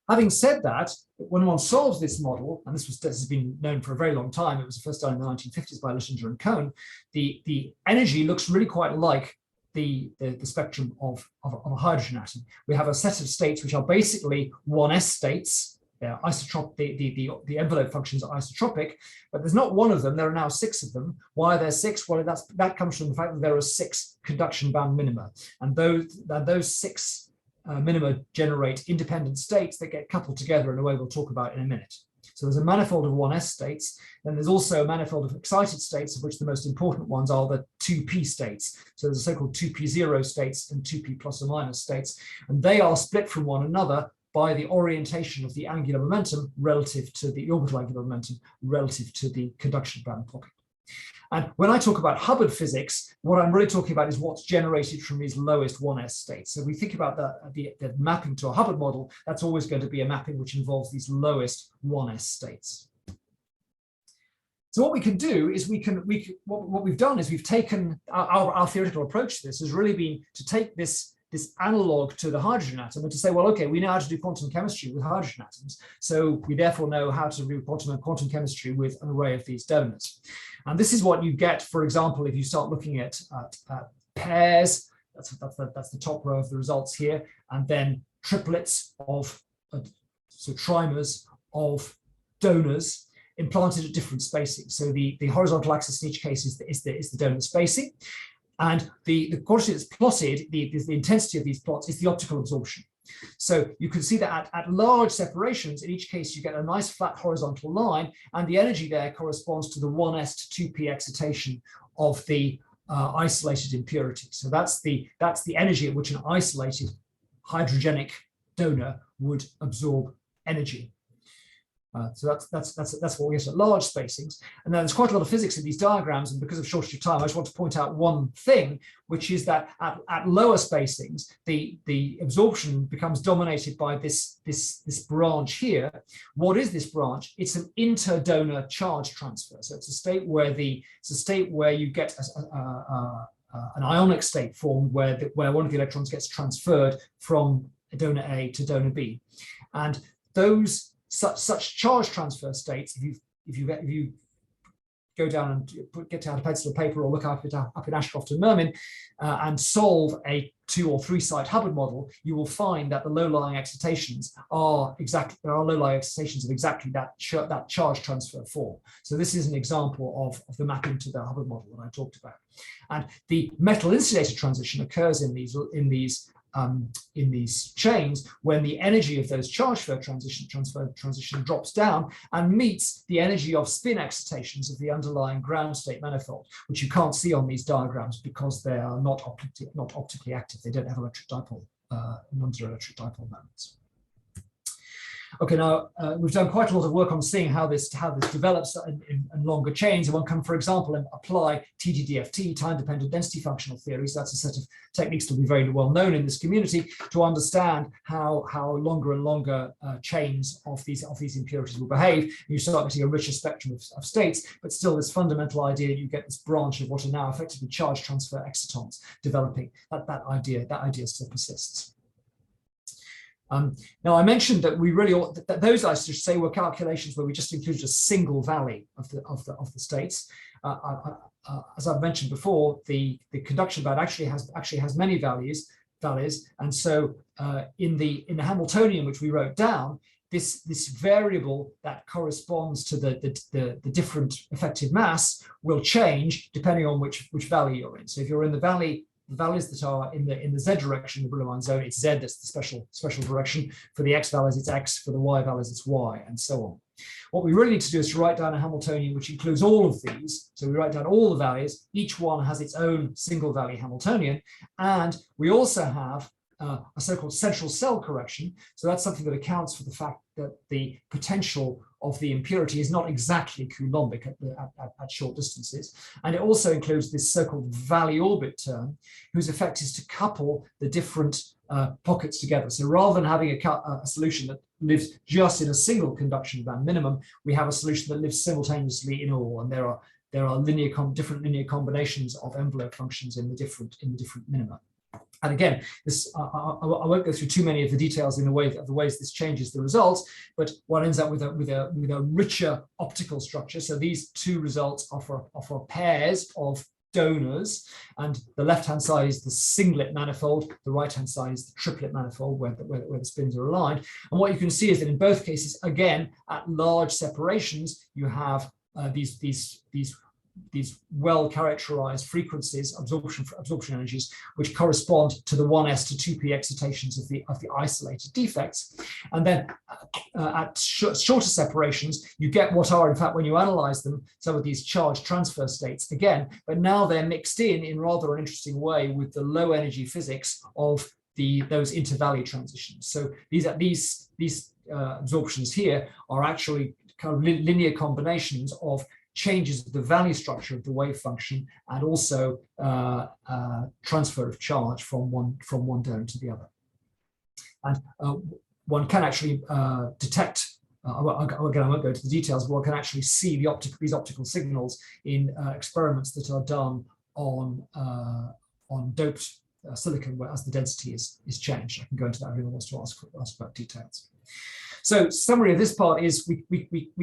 Having said that, when one solves this model, and this has been known for a very long time, it was first done in the 1950s by Lischinger and Cohn, the energy looks really quite like the spectrum of a hydrogen atom. We have a set of states which are basically 1s states. They're isotropic, the envelope functions are isotropic, but there's not one of them, there are now 6 of them. Why are there 6? Well, that comes from the fact that there are 6 conduction band minima, and those 6 minima generate independent states that get coupled together in a way we'll talk about in a minute. So there's a manifold of 1s states, then there's also a manifold of excited states, of which the most important ones are the 2p states. So there's a so-called 2p0 states and 2p plus or minus states, and they are split from one another by the orientation of the angular momentum relative to the orbital angular momentum relative to the conduction band pocket. And when I talk about Hubbard physics, what I'm really talking about is what's generated from these lowest 1s states. So we think about the mapping to a Hubbard model, that's always going to be a mapping which involves these lowest 1s states. So what we can do is what we've done is we've taken our theoretical approach to this has really been to take this analog to the hydrogen atom and to say, well, okay, we know how to do quantum chemistry with hydrogen atoms. So we therefore know how to do quantum chemistry with an array of these donors. And this is what you get, for example, if you start looking at pairs, that's the top row of the results here, and then triplets of, so trimers of donors implanted at different spacings. So the horizontal axis in each case is the donor spacing. And the quantity that's plotted, the intensity of these plots is the optical absorption. So you can see that at large separations, in each case, you get a nice flat horizontal line, and the energy there corresponds to the 1s to 2p excitation of the isolated impurity. So that's the energy at which an isolated hydrogenic donor would absorb energy. So that's what we get at large spacings. And then there's quite a lot of physics in these diagrams, and because of shortage of time, I just want to point out one thing, which is that at lower spacings, the absorption becomes dominated by this branch here. What is this branch? It's an interdonor charge transfer. So it's a state where you get an ionic state formed where one of the electrons gets transferred from donor A to donor B, and those such charge transfer states, if you go down and get out a pencil and paper or look up in Ashcroft and Mermin and solve a 2 or 3 site Hubbard model, you will find that the low-lying excitations are low-lying excitations of exactly that charge transfer form. So this is an example of the mapping to the Hubbard model that I talked about. And the metal insulator transition occurs in these chains when the energy of those charge transfer transition drops down and meets the energy of spin excitations of the underlying ground state manifold, which you can't see on these diagrams because they are not optically active. They don't have electric dipole, non-zero electric dipole moments. Okay, now we've done quite a lot of work on seeing how this develops in longer chains. And one can, for example, apply TDDFT, time-dependent density functional theories. That's a set of techniques that will be very well known in this community to understand how longer and longer chains of these impurities will behave. And you start getting a richer spectrum of states, but still this fundamental idea, you get this branch of what are now effectively charge transfer excitons developing. That idea still persists. Now, I mentioned that we really ought, that those, I should say, were calculations where we just included a single valley of the states. As I've mentioned before, the conduction band actually has many valleys, and so in the Hamiltonian, which we wrote down, this variable that corresponds to the different effective mass will change depending on which valley you're in. So if you're in the values that are in the z direction, the Brillouin zone, it's z that's the special direction. For the x values, it's x. For the y values, it's y, and so on. What we really need to do is to write down a Hamiltonian which includes all of these. So we write down all the values. Each one has its own single value Hamiltonian, and we also have a so-called central cell correction. So that's something that accounts for the fact that the potential of the impurity is not exactly Coulombic at short distances. And it also includes this so-called valley orbit term, whose effect is to couple the different pockets together. So rather than having a solution that lives just in a single conduction band minimum, we have a solution that lives simultaneously in all. And there are different linear combinations of envelope functions in the different minima. And again, I won't go through too many of the details in the ways this changes the results, but one ends up with a richer optical structure. So these two results offer pairs of donors, and the left-hand side is the singlet manifold, the right-hand side is the triplet manifold where the spins are aligned. And what you can see is that in both cases, again, at large separations, you have these well-characterized frequencies, absorption energies, which correspond to the 1s to 2p excitations of the isolated defects. And then at shorter separations, you get what are, in fact, when you analyze them, some of these charge transfer states again, but now they're mixed in rather an interesting way with the low energy physics of those intervalley transitions. So these absorptions here are actually kind of linear combinations of changes of the value structure of the wave function and also transfer of charge from one donor to the other. And one can actually detect. Again, I won't go into the details, but one can actually see these optical signals in experiments that are done on doped silicon, where as the density is changed. I can go into that if anyone wants to ask about details. So summary of this part is we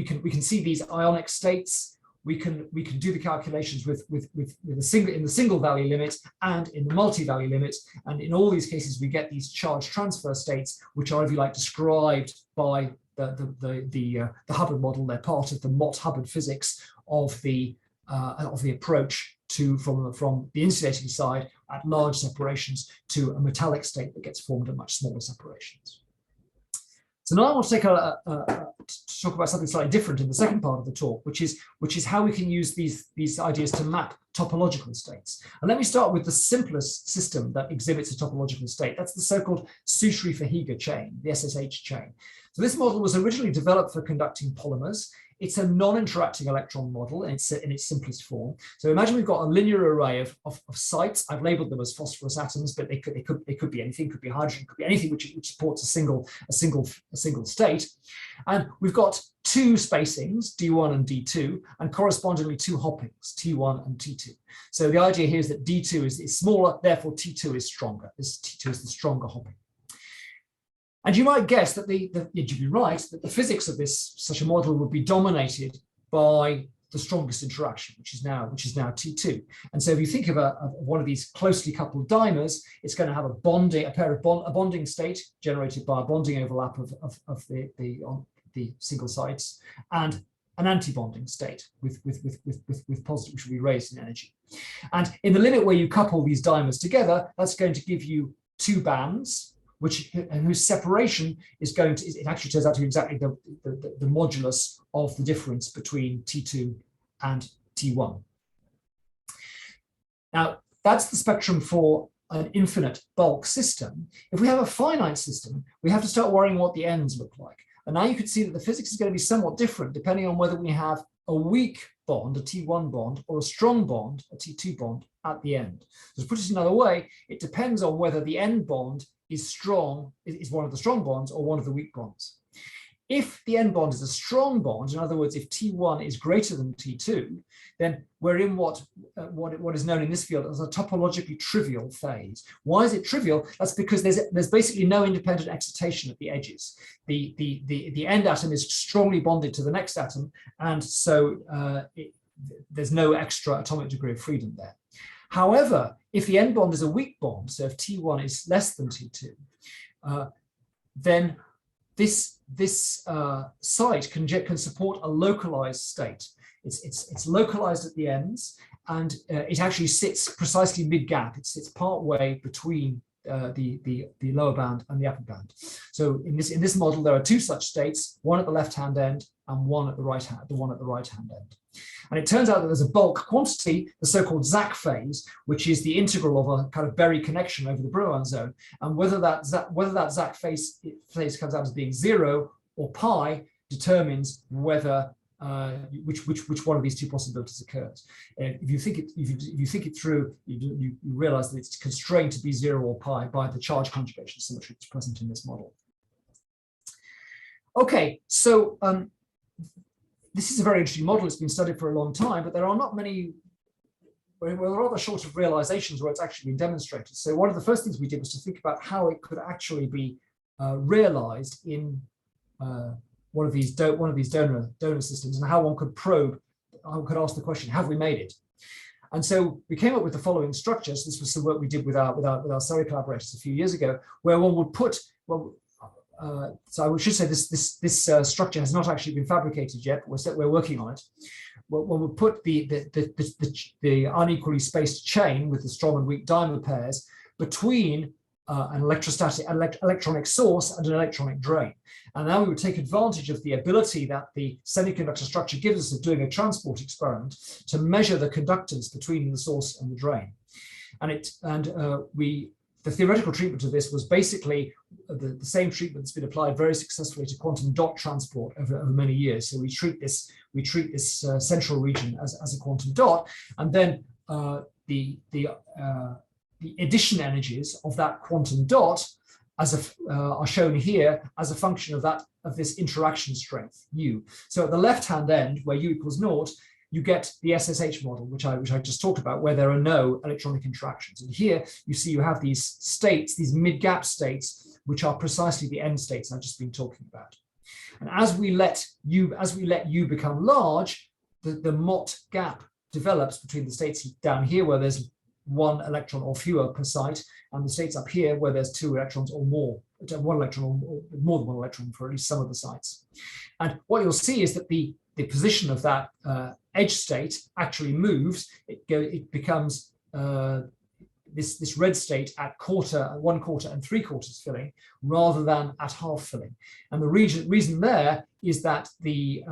can see these ionic states. We can do the calculations with a single value limit and in the multi-value limit, and in all these cases we get these charge transfer states, which are, if you like, described by the Hubbard model. They're part of the Mott-Hubbard physics of the approach to from the insulating side at large separations to a metallic state that gets formed at much smaller separations. So now I want to take to talk about something slightly different in the second part of the talk, which is how we can use these ideas to map topological states. And let me start with the simplest system that exhibits a topological state. That's the so-called Sushri-Fahiga chain, the SSH chain. So this model was originally developed for conducting polymers. It's a non-interacting electron model in its simplest form. So imagine we've got a linear array of sites. I've labeled them as phosphorus atoms, but they could be anything. Could be hydrogen. Could be anything which supports a single state. And we've got two spacings, D1 and D2, and correspondingly two hoppings, T1 and T2. So the idea here is that D2 is smaller, therefore T2 is stronger. This T2 is the stronger hopping. And you might guess that you'd be right, that the physics of such a model would be dominated by the strongest interaction, which is now T2. And so if you think of one of these closely coupled dimers, it's going to have a bonding state generated by a bonding overlap of the single sites and an anti-bonding state with positive, which will be raised in energy. And in the limit where you couple these dimers together, that's going to give you two bands, whose separation is it actually turns out to be exactly the modulus of the difference between T2 and T1. Now, that's the spectrum for an infinite bulk system. If we have a finite system, we have to start worrying what the ends look like. And now you can see that the physics is going to be somewhat different depending on whether we have a weak bond, a T1 bond, or a strong bond, a T2 bond, at the end. So to put it another way, it depends on whether the end bond is one of the strong bonds or one of the weak bonds. If the end bond is a strong bond, in other words, if T1 is greater than T2, then we're in what is known in this field as a topologically trivial phase. Why is it trivial? That's because there's basically no independent excitation at the edges. The end atom is strongly bonded to the next atom, and so there's no extra atomic degree of freedom there. However, if the end bond is a weak bond, so if T1 is less than T2, then this site can support a localized state. It's localized at the ends, and it actually sits precisely mid-gap. It sits part way between the lower band and the upper band. So in this model, there are two such states, one at the left-hand end and one at the right-hand end. And it turns out that there's a bulk quantity, the so-called Zach phase, which is the integral of a kind of Berry connection over the Brouwer zone. And whether that Zach phase comes out as being 0 or pi determines whether which one of these two possibilities occurs. If you think it through, you realize that it's constrained to be 0 or pi by the charge conjugation symmetry that's present in this model. Okay, so this is a very interesting model. It's been studied for a long time, but there are not many, we're rather short of realizations where it's actually been demonstrated. So one of the first things we did was to think about how it could actually be realized in one of these donor systems, and how one could probe, one could ask the question, have we made it? And so we came up with the following structures. This was some work we did with our Surrey collaborators a few years ago, where one would put, so I should say this structure has not actually been fabricated yet, but we're working on it. One would put the unequally spaced chain with the strong and weak dimer pairs between an electronic source and an electronic drain. And now we would take advantage of the ability that the semiconductor structure gives us of doing a transport experiment to measure the conductance between the source and the drain. And the theoretical treatment of this was basically the same treatment that's been applied very successfully to quantum dot transport over many years. So we treat this central region as a quantum dot, and then the addition energies of that quantum dot are shown here as a function of this interaction strength U. So at the left-hand end, where U equals 0, you get the SSH model, which I just talked about, where there are no electronic interactions. And here you see you have these states, these mid-gap states, which are precisely the end states I've just been talking about. And as we let U become large, the Mott gap develops between the states down here where there's 1 electron or fewer per site, and the states up here where there's 2 electrons or more, 1 electron or more than 1 electron for at least some of the sites. And what you'll see is that the position of that edge state actually moves. It becomes this red state at 1 quarter and 3/4 filling rather than at half filling. And the reason there is that the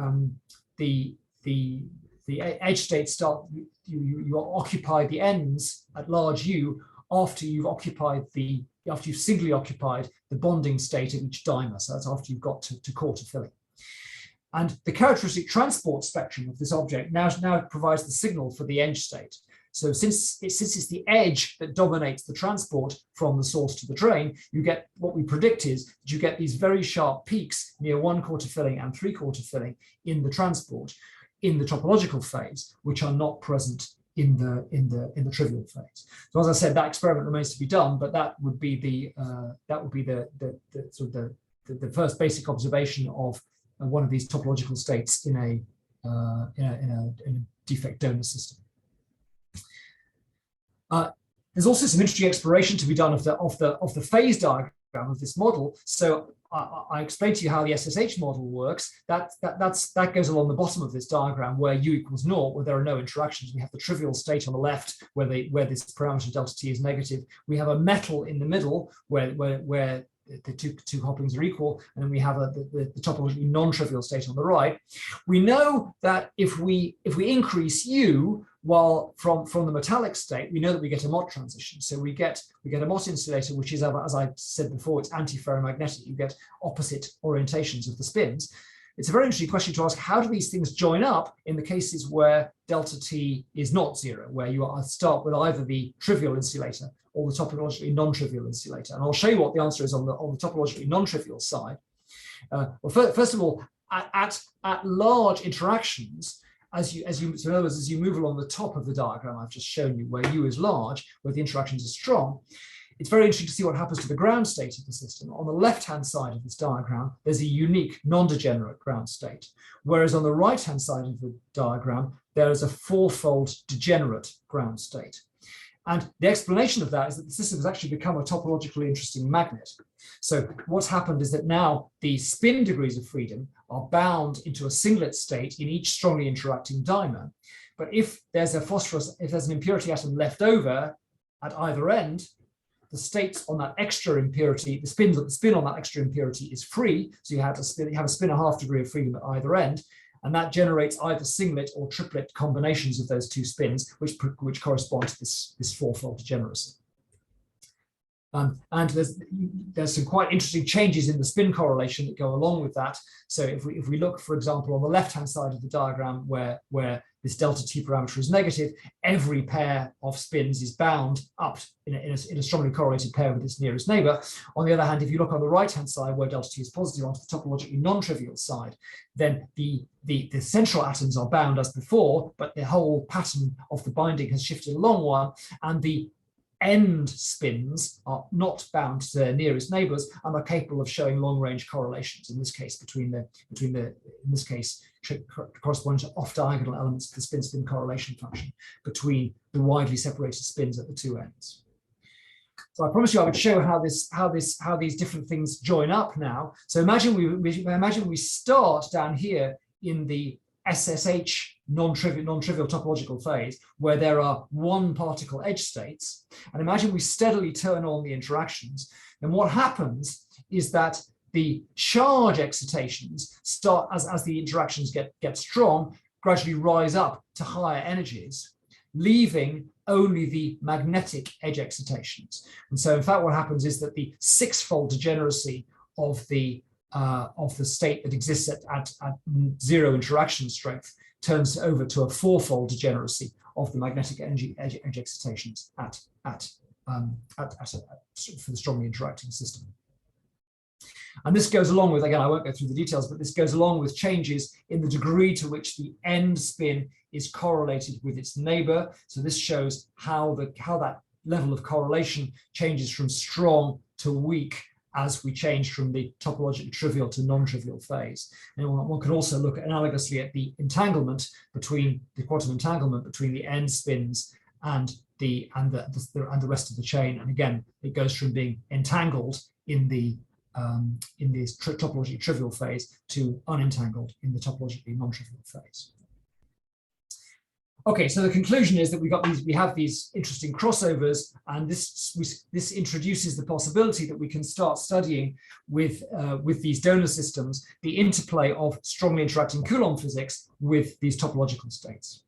edge states start, you occupy the ends at large U after you've singly occupied the bonding state of each dimer. So that's after you've got to quarter filling. And the characteristic transport spectrum of this object now provides the signal for the edge state. So since it's the edge that dominates the transport from the source to the drain, you get what we predict is that you get these very sharp peaks near 1/4 filling and 3/4 filling in the transport in the topological phase, which are not present in the trivial phase. So as I said, that experiment remains to be done, but that would be the first basic observation of one of these topological states in a defect donor system. There's also some interesting exploration to be done of the phase diagram of this model. So I explained to you how the SSH model works. That goes along the bottom of this diagram where U equals 0, where there are no interactions. We have the trivial state on the left where this parameter delta T is negative. We have a metal in the middle where the two couplings are equal, and then we have the topologically non-trivial state on the right. We know that if we increase U while from the metallic state, we know that we get a Mott transition. So we get a Mott insulator, which is, as I said before, it's antiferromagnetic. You get opposite orientations of the spins. It's a very interesting question to ask, how do these things join up in the cases where delta T is not 0, where you start with either the trivial insulator or the topologically non-trivial insulator? And I'll show you what the answer is on the topologically non-trivial side. Well, first of all, at large interactions, so in other words, as you move along the top of the diagram I've just shown you, where U is large, where the interactions are strong, it's very interesting to see what happens to the ground state of the system. On the left-hand side of this diagram, there's a unique non-degenerate ground state, whereas on the right-hand side of the diagram, there is a 4-fold degenerate ground state. And the explanation of that is that the system has actually become a topologically interesting magnet. So what's happened is that now the spin degrees of freedom are bound into a singlet state in each strongly interacting dimer. But if there's an impurity atom left over at either end, the states on that extra impurity, the spin on that extra impurity is free. So you have a spin a half degree of freedom at either end. And that generates either singlet or triplet combinations of those two spins, which correspond to this 4-fold degeneracy. And there's some quite interesting changes in the spin correlation that go along with that. So if we look, for example, on the left-hand side of the diagram where this delta T parameter is negative, every pair of spins is bound up in a strongly correlated pair with its nearest neighbor. On the other hand, if you look on the right-hand side where delta T is positive onto the topologically non-trivial side, then the central atoms are bound as before, but the whole pattern of the binding has shifted along one, and the end spins are not bound to their nearest neighbors and are capable of showing long-range correlations. In this case, corresponding to off-diagonal elements of the spin-spin correlation function between the widely separated spins at the two ends. So I promised you I would show how these different things join up now. So imagine we start down here in the SSH non-trivial topological phase where there are 1 particle edge states, and imagine we steadily turn on the interactions. And what happens is that the charge excitations start, as the interactions get strong, gradually rise up to higher energies. leaving only the magnetic edge excitations. And so in fact what happens is that the six-fold degeneracy of the state that exists at zero interaction strength turns over to a four-fold degeneracy of the magnetic edge excitations for the strongly interacting system. And this goes along with, again, I won't go through the details, but this goes along with changes in the degree to which the end spin is correlated with its neighbor. So this shows how that level of correlation changes from strong to weak as we change from the topologically trivial to non-trivial phase. And one can also look analogously at the entanglement between the quantum entanglement between the end spins and the rest of the chain. And again, it goes from being entangled in this topologically trivial phase to unentangled in the topologically non-trivial phase. Okay, so the conclusion is that we have these interesting crossovers, and this introduces the possibility that we can start studying with these donor systems the interplay of strongly interacting Coulomb physics with these topological states.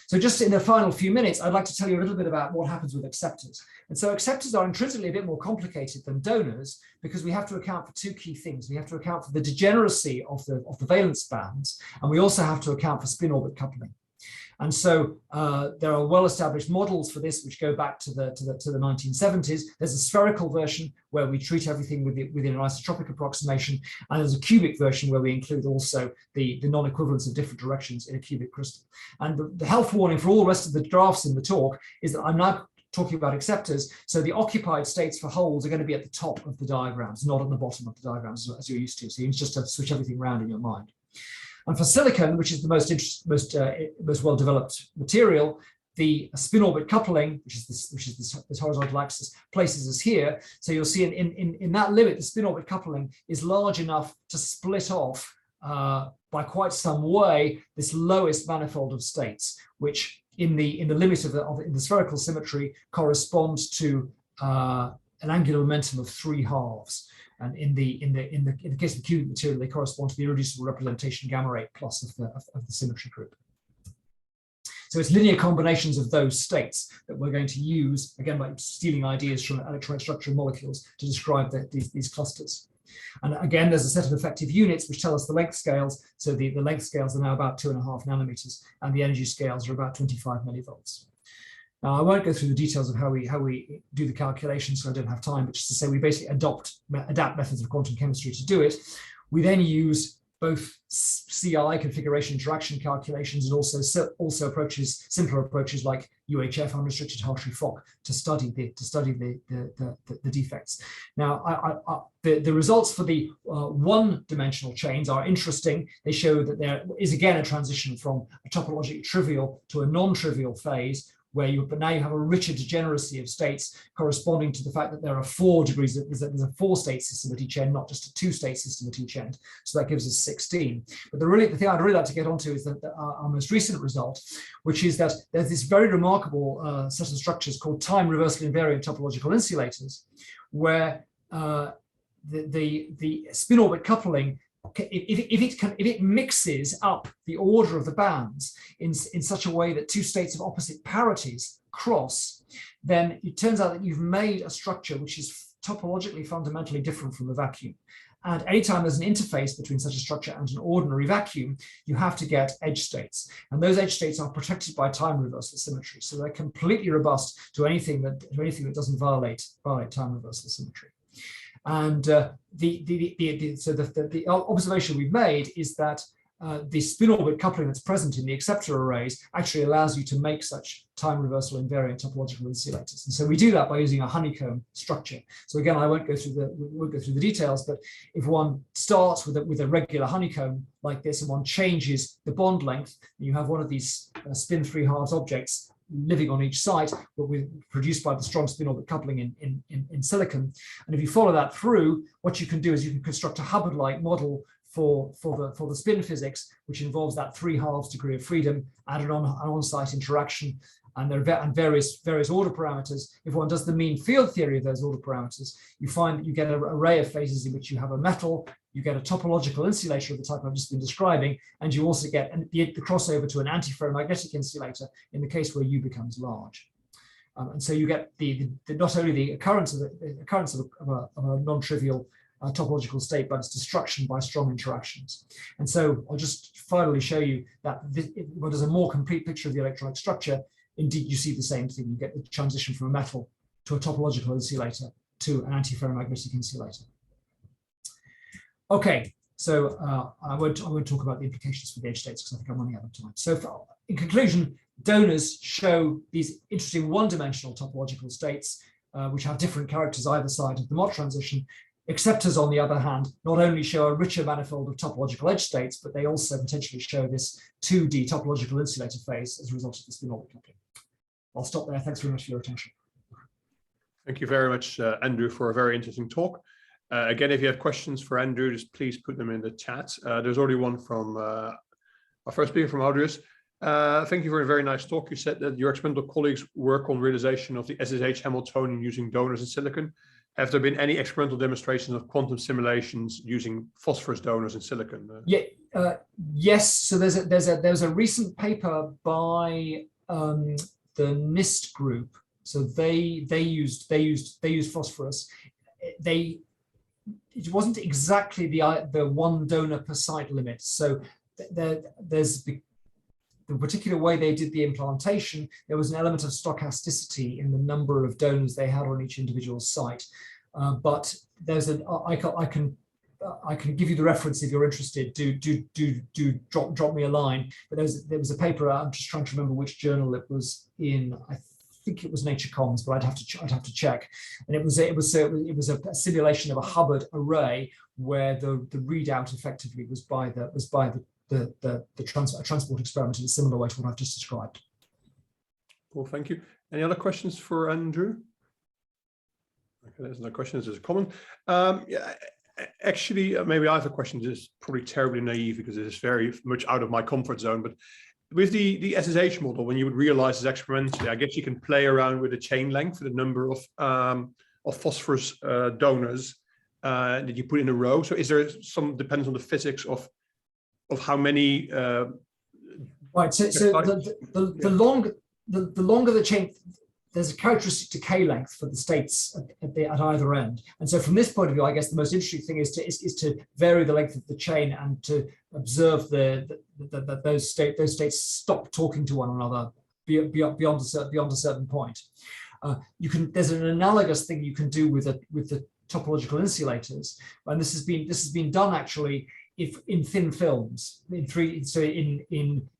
So just in the final few minutes, I'd like to tell you a little bit about what happens with acceptors. And so acceptors are intrinsically a bit more complicated than donors because we have to account for two key things. We have to account for the degeneracy of the valence bands, and we also have to account for spin-orbit coupling. And so there are well-established models for this, which go back to the 1970s. There's a spherical version where we treat everything within an isotropic approximation, and there's a cubic version where we include also the non-equivalence of different directions in a cubic crystal. And the health warning for all the rest of the graphs in the talk is that I'm now talking about acceptors. So the occupied states for holes are going to be at the top of the diagrams, not at the bottom of the diagrams as you're used to. So you just have to switch everything around in your mind. And for silicon, which is the most well-developed material, the spin-orbit coupling, which is this horizontal axis, places us here. So you'll see in that limit, the spin-orbit coupling is large enough to split off by quite some way this lowest manifold of states, which in the limit of the spherical symmetry corresponds to an angular momentum of 3/2. And in the case of the cubic material, they correspond to the irreducible representation gamma 8 plus of the symmetry group. So it's linear combinations of those states that we're going to use, again, by stealing ideas from electronic structure molecules to describe these clusters. And again, there's a set of effective units which tell us the length scales. So the length scales are now about 2.5 nanometers, and the energy scales are about 25 millivolts. Now, I won't go through the details of how we do the calculations, so I don't have time, but just to say we basically adapt methods of quantum chemistry to do it. We then use both CI, configuration interaction calculations, and also simpler approaches like UHF, unrestricted Hartree-Fock, to study the defects. Now, the results for the one-dimensional chains are interesting. They show that there is again a transition from a topologically trivial to a non-trivial phase, but now you have a richer degeneracy of states corresponding to the fact that there are 4 degrees, there's a 4-state system at each end, not just a 2-state system at each end. So that gives us 16. But the thing I'd really like to get onto is that our most recent result, which is that there's this very remarkable set of structures called time reversal invariant topological insulators, where the spin-orbit coupling, if it mixes up the order of the bands in such a way that 2 states of opposite parities cross, then it turns out that you've made a structure which is topologically fundamentally different from the vacuum. And anytime there's an interface between such a structure and an ordinary vacuum, you have to get edge states. And those edge states are protected by time reversal symmetry. So they're completely robust to anything that doesn't violate time reversal symmetry. And the observation we've made is that the spin-orbit coupling that's present in the acceptor arrays actually allows you to make such time reversal invariant topological insulators. And so we do that by using a honeycomb structure. So again, I won't go through the details, but if one starts with a regular honeycomb like this and one changes the bond length, you have one of these spin 3/2 objects living on each site, but produced by the strong spin-orbit coupling in silicon. And if you follow that through, what you can do is you can construct a Hubbard-like model for the spin physics, which involves that 3/2 degree of freedom and an on-site interaction. and there are various order parameters. If one does the mean field theory of those order parameters, you find that you get an array of phases in which you have a metal, you get a topological insulator of the type I've just been describing, and you also get the crossover to an antiferromagnetic insulator in the case where U becomes large. And so you get not only the occurrence of a non-trivial topological state, but its destruction by strong interactions. And so I'll just finally show you that what is a more complete picture of the electronic structure. Indeed, you see the same thing. You get the transition from a metal to a topological insulator to an antiferromagnetic insulator. Okay, so I won't talk about the implications for the edge states because I think I'm running out of time. So in conclusion, donors show these interesting one-dimensional topological states which have different characters either side of the Mott transition. Acceptors, on the other hand, not only show a richer manifold of topological edge states, but they also potentially show this 2D topological insulator phase as a result of the spin-orbit coupling. I'll stop there. Thanks very much for your attention. Thank you very much, Andrew, for a very interesting talk. Again, if you have questions for Andrew, just please put them in the chat. There's already one from our first speaker from Audrius. Thank you for a very nice talk. You said that your experimental colleagues work on realization of the SSH Hamiltonian using donors in silicon. Have there been any experimental demonstrations of quantum simulations using phosphorus donors in silicon? Yes. So there's a recent paper by the NIST group. So they used phosphorus. It wasn't exactly the one donor per site limit. So there's the particular way they did the implantation, there was an element of stochasticity in the number of donors they had on each individual site. But there's I can give you the reference if you're interested. Do drop me a line. But there was a paper. I'm just trying to remember which journal it was in. I think it was Nature Comms, but I'd have to check. And it was a simulation of a Hubbard array where the readout effectively was by the transport experiment in a similar way to what I've just described. Cool, thank you. Any other questions for Andrew? Okay, there's no questions, there's a comment. Yeah, actually, maybe I have a question. This is probably terribly naive because it is very much out of my comfort zone, but with the SSH model, when you would realize this experimentally, I guess you can play around with the chain length for the number of phosphorus donors that you put in a row. So is there some depends on the physics of how many right, so the longer the chain, there's a characteristic decay length for the states at either end. And so from this point of view, I guess the most interesting thing is to vary the length of the chain and to observe that those states stop talking to one another beyond a certain point. There's an analogous thing you can do with the topological insulators, and this has been done actually in thin films,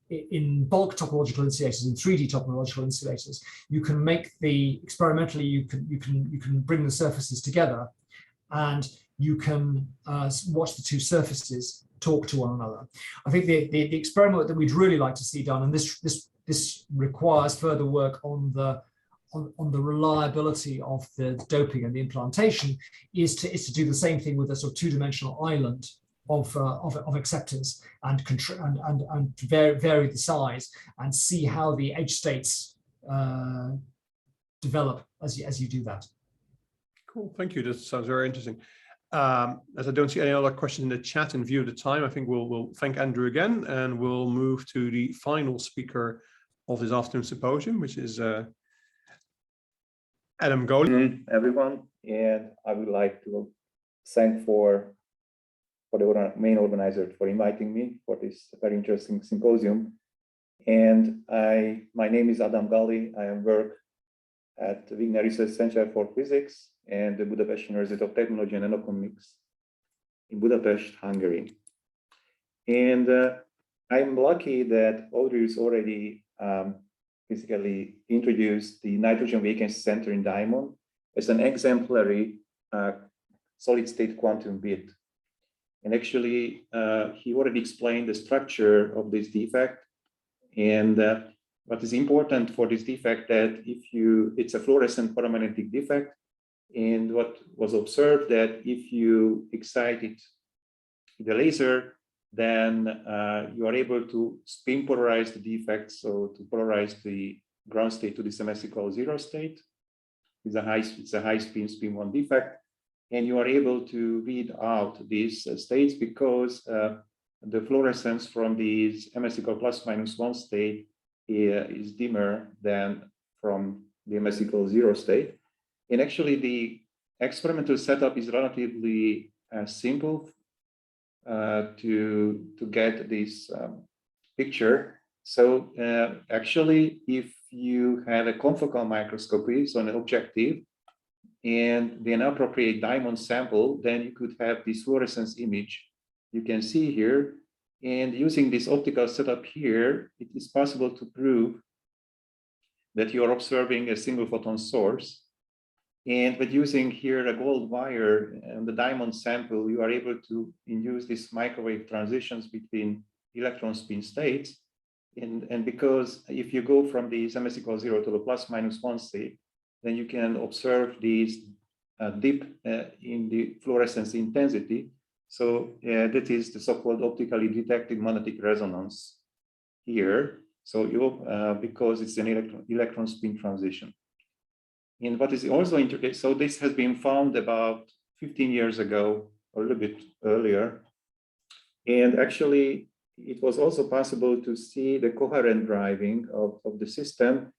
in bulk topological insulators, in 3D topological insulators. You can make experimentally you can bring the surfaces together, and you can watch the two surfaces talk to one another. I think the experiment that we'd really like to see done, and this requires further work on the reliability of the doping and the implantation, is to do the same thing with a sort of two-dimensional island of acceptors and vary the size and see how the edge states develop as you do that. Cool, thank you. That sounds very interesting. As I don't see any other questions in the chat in view of the time, I think we'll thank Andrew again, and we'll move to the final speaker of this afternoon symposium, which is Adam Gali. Everyone, and I would like to thank for the main organizer for inviting me for this very interesting symposium. And my name is Adam Gali. I work at the Wigner Research Center for Physics and the Budapest University of Technology and Economics in Budapest, Hungary. And I'm lucky that Audrius already physically introduced the Nitrogen Vacancy Center in Diamond as an exemplary solid-state quantum bit. And actually, he already explained the structure of this defect. And what is important for this defect that it's a fluorescent paramagnetic defect. And what was observed that if you excite it with a laser, then you are able to spin polarize the defect, so to polarize the ground state to the symmetrical zero state. It's a high spin 1 defect. And you are able to read out these states because the fluorescence from these MS equal ±1 state is dimmer than from the MS equal 0 state. And actually the experimental setup is relatively simple to get this picture. So actually, if you have a confocal microscopy, so an objective, and the appropriate diamond sample, then you could have this fluorescence image you can see here. And using this optical setup here, it is possible to prove that you are observing a single photon source. And with using here a gold wire and the diamond sample, you are able to induce these microwave transitions between electron spin states. And because if you go from the MS equal 0 to the ±1 state, then you can observe these dip in the fluorescence intensity. So that is the so-called optically detected magnetic resonance here. So you because it's an electron spin transition. And what is also interesting, so this has been found about 15 years ago, or a little bit earlier. And actually, it was also possible to see the coherent driving of the system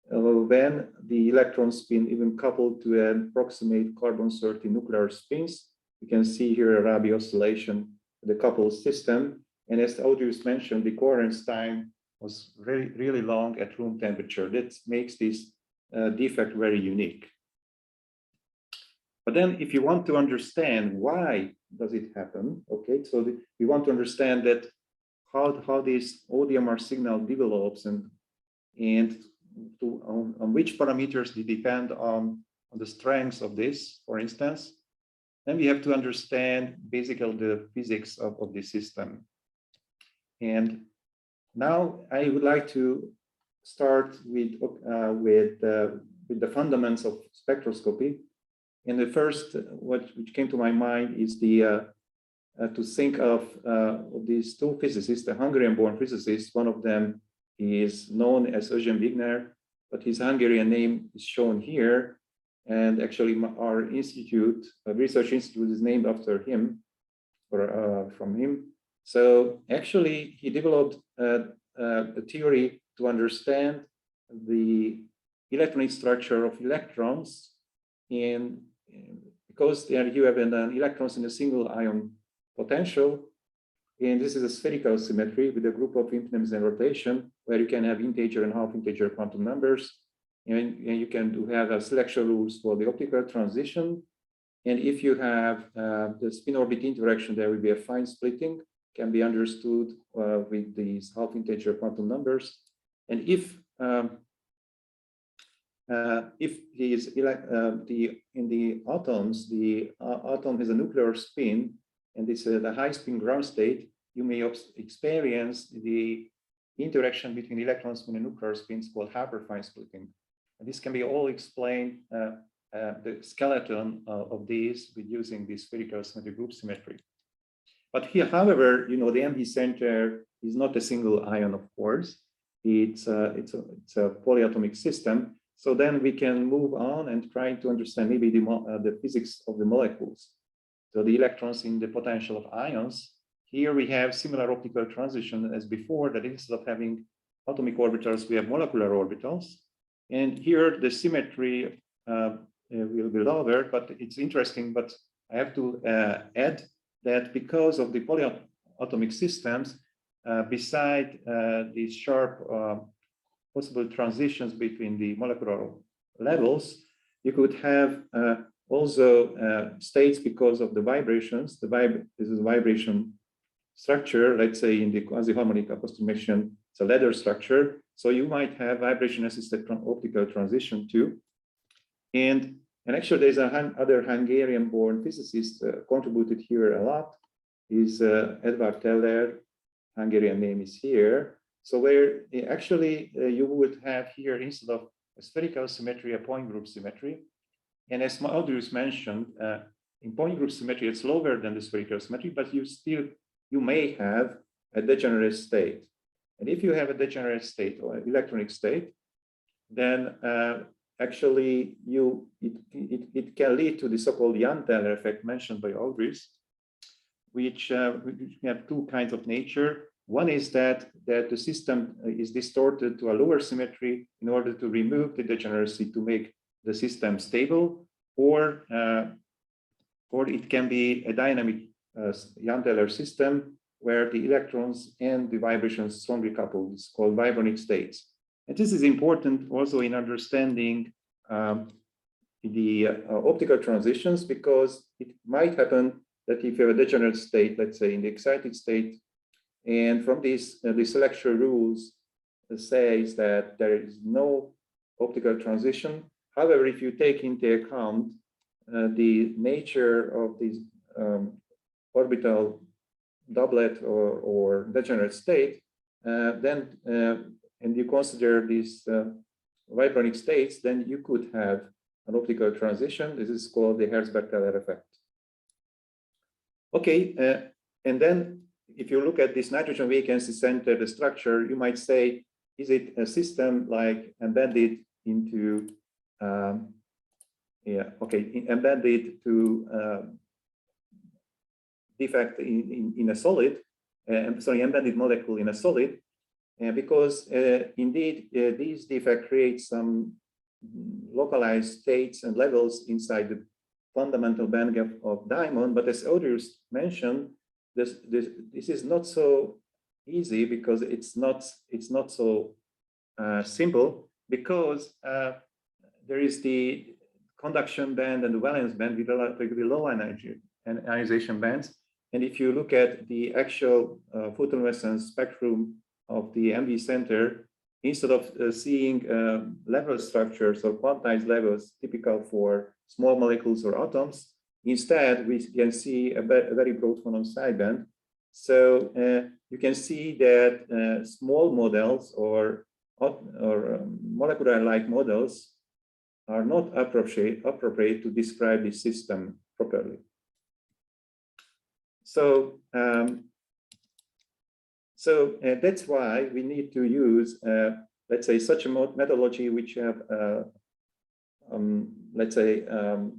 when the electron spin even coupled to an approximate carbon-30 nuclear spins. You can see here a Rabi oscillation, the coupled system. And as Audrius mentioned, the coherence time was really long at room temperature. That makes this defect very unique. But then if you want to understand why does it happen, okay, so we want to understand that how this ODMR signal develops and on which parameters they depend on the strengths of this, for instance, then we have to understand basically the physics of the system. And now I would like to start with the fundamentals of spectroscopy. And the first, which came to my mind is the to think of these two physicists, the Hungarian-born physicists. One of them is known as Eugen Wigner, but his Hungarian name is shown here. And actually, our institute, research institute, is named after him, or from him. So actually, he developed a theory to understand the electronic structure of electrons, and because there you have electrons in a single ion potential, and this is a spherical symmetry with a group of impedance and rotation, where you can have integer and half-integer quantum numbers, and you can have a selection rules for the optical transition. And if you have the spin-orbit interaction, there will be a fine splitting, can be understood with these half-integer quantum numbers. And if he is in the atoms, the atom has a nuclear spin, and this is the high spin ground state, you may experience the interaction between electron spin and nuclear spins called hyperfine splitting. And this can be all explained, the skeleton of these with using this spherical symmetric group symmetry. But here, however, you know, the MB center is not a single ion, of course. It's a polyatomic system. So then we can move on and try to understand maybe the physics of the molecules. So the electrons in the potential of ions. Here we have similar optical transition as before, that instead of having atomic orbitals, we have molecular orbitals. And here the symmetry will be lower, but it's interesting. But I have to add that because of the polyatomic systems, beside these sharp possible transitions between the molecular levels, you could have also states because of the vibrations. This is a vibration structure, let's say in the quasi-harmonic approximation, it's a ladder structure. So you might have vibration-assisted optical transition too. And actually there's other Hungarian-born physicist contributed here a lot, is Edward Teller, Hungarian name is here. So where actually you would have here, instead of a spherical symmetry, a point group symmetry. And as Audrius mentioned, in point group symmetry, it's lower than the spherical symmetry, but you may have a degenerate state. And if you have a degenerate state or electronic state, then actually it can lead to the so-called Untitled effect mentioned by Audrius, which have two kinds of nature. One is that the system is distorted to a lower symmetry in order to remove the degeneracy to make the system stable, or it can be a dynamic Untitled system where the electrons and the vibrations strongly coupled. It's called vibronic states. And this is important also in understanding the optical transitions, because it might happen that if you have a degenerate state, let's say in the excited state, and from this, the selection rules says that there is no optical transition. However, if you take into account the nature of this orbital doublet or degenerate state, then and you consider these vibronic states, then you could have an optical transition. This is called the Hertzberg-Teller effect. Okay, and then if you look at this nitrogen vacancy-centered structure, you might say, is it a system like embedded into, embedded to defect in a solid, embedded molecule in a solid, because indeed these defects create some localized states and levels inside the fundamental bandgap of diamond. But as Audrius mentioned, this is not so easy, because it's not so simple, because there is the conduction band and the valence band with relatively low energy and ionization bands. And if you look at the actual photoluminescence spectrum of the MV center, instead of seeing level structures or quantized levels typical for small molecules or atoms, instead we can see a very broad phonon sideband. So you can see that small models or molecular-like models are not appropriate to describe the system properly. So that's why we need to use, let's say, such a methodology which have, let's say,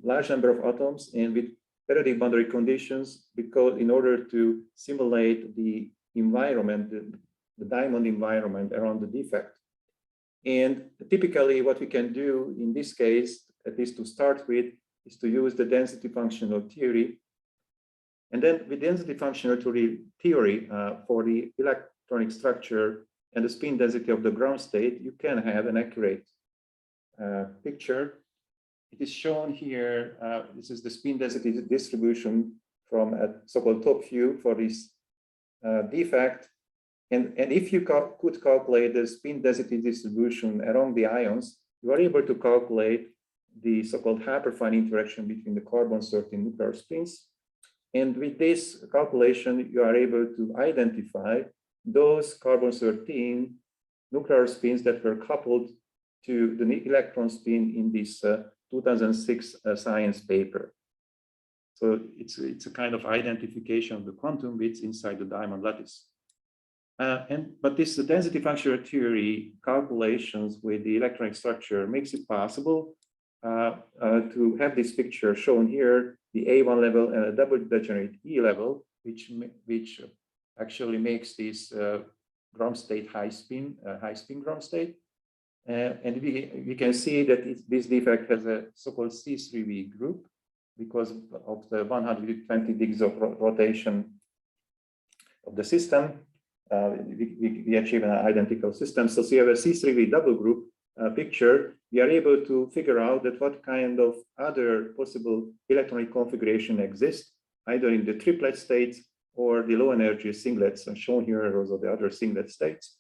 large number of atoms and with periodic boundary conditions, because in order to simulate the environment, the diamond environment around the defect. And typically what we can do in this case, at least to start with, is to use the density functional theory. And then with density functional theory for the electronic structure and the spin density of the ground state, you can have an accurate picture. It is shown here. This is the spin density distribution from a so-called top view for this defect. And if you could calculate the spin density distribution around the ions, you are able to calculate the so-called hyperfine interaction between the carbon-13 nuclear spins. And with this calculation, you are able to identify those carbon-13 nuclear spins that were coupled to the electron spin in this 2006 science paper. So it's a kind of identification of the quantum bits inside the diamond lattice. But this density functional theory calculations with the electronic structure makes it possible to have this picture shown here, the A1 level and a double degenerate E level, which actually makes this ground state high spin ground state. And we can see that this defect has a so-called C3V group because of the 120 degrees of rotation of the system. We achieve an identical system. So we have a C3V double group picture. We are able to figure out that what kind of other possible electronic configuration exists, either in the triplet states or the low energy singlets, and shown here are also the other singlet states.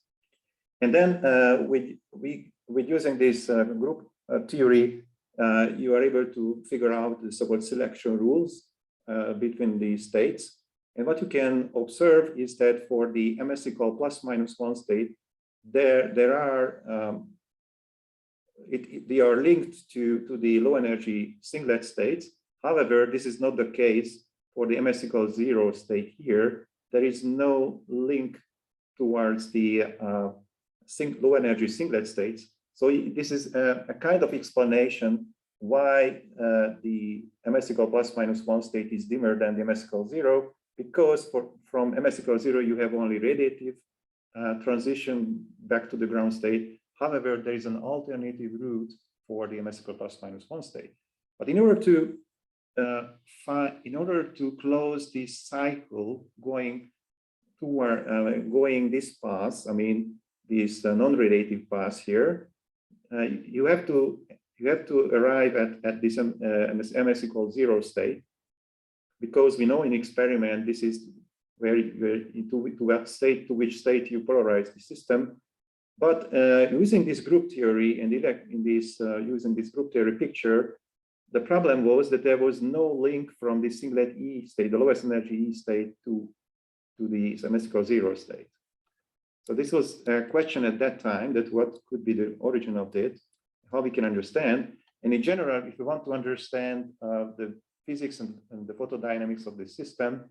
And then with using this group theory, you are able to figure out the so-called selection rules between the states. And what you can observe is that for the MSE called ±1 state, they are linked to the low energy singlet states. However, this is not the case for the MSE called 0 state here. There is no link towards the low energy singlet states. So this is a kind of explanation why the MS equal ±1 state is dimmer than the MS equal 0, because from MS equal 0 you have only radiative transition back to the ground state. However, there is an alternative route for the MS equal ±1 state. But in order to close this cycle going this path, I mean this non-radiative path here, you have to arrive at this MS equals 0 state, because we know in experiment this is to which state you polarize the system. But using this group theory and using this group theory picture, the problem was that there was no link from the singlet E state, the lowest energy E state, to the MS equals 0 state. So this was a question at that time, that what could be the origin of it, how we can understand. And in general, if we want to understand the physics and the photodynamics of the system,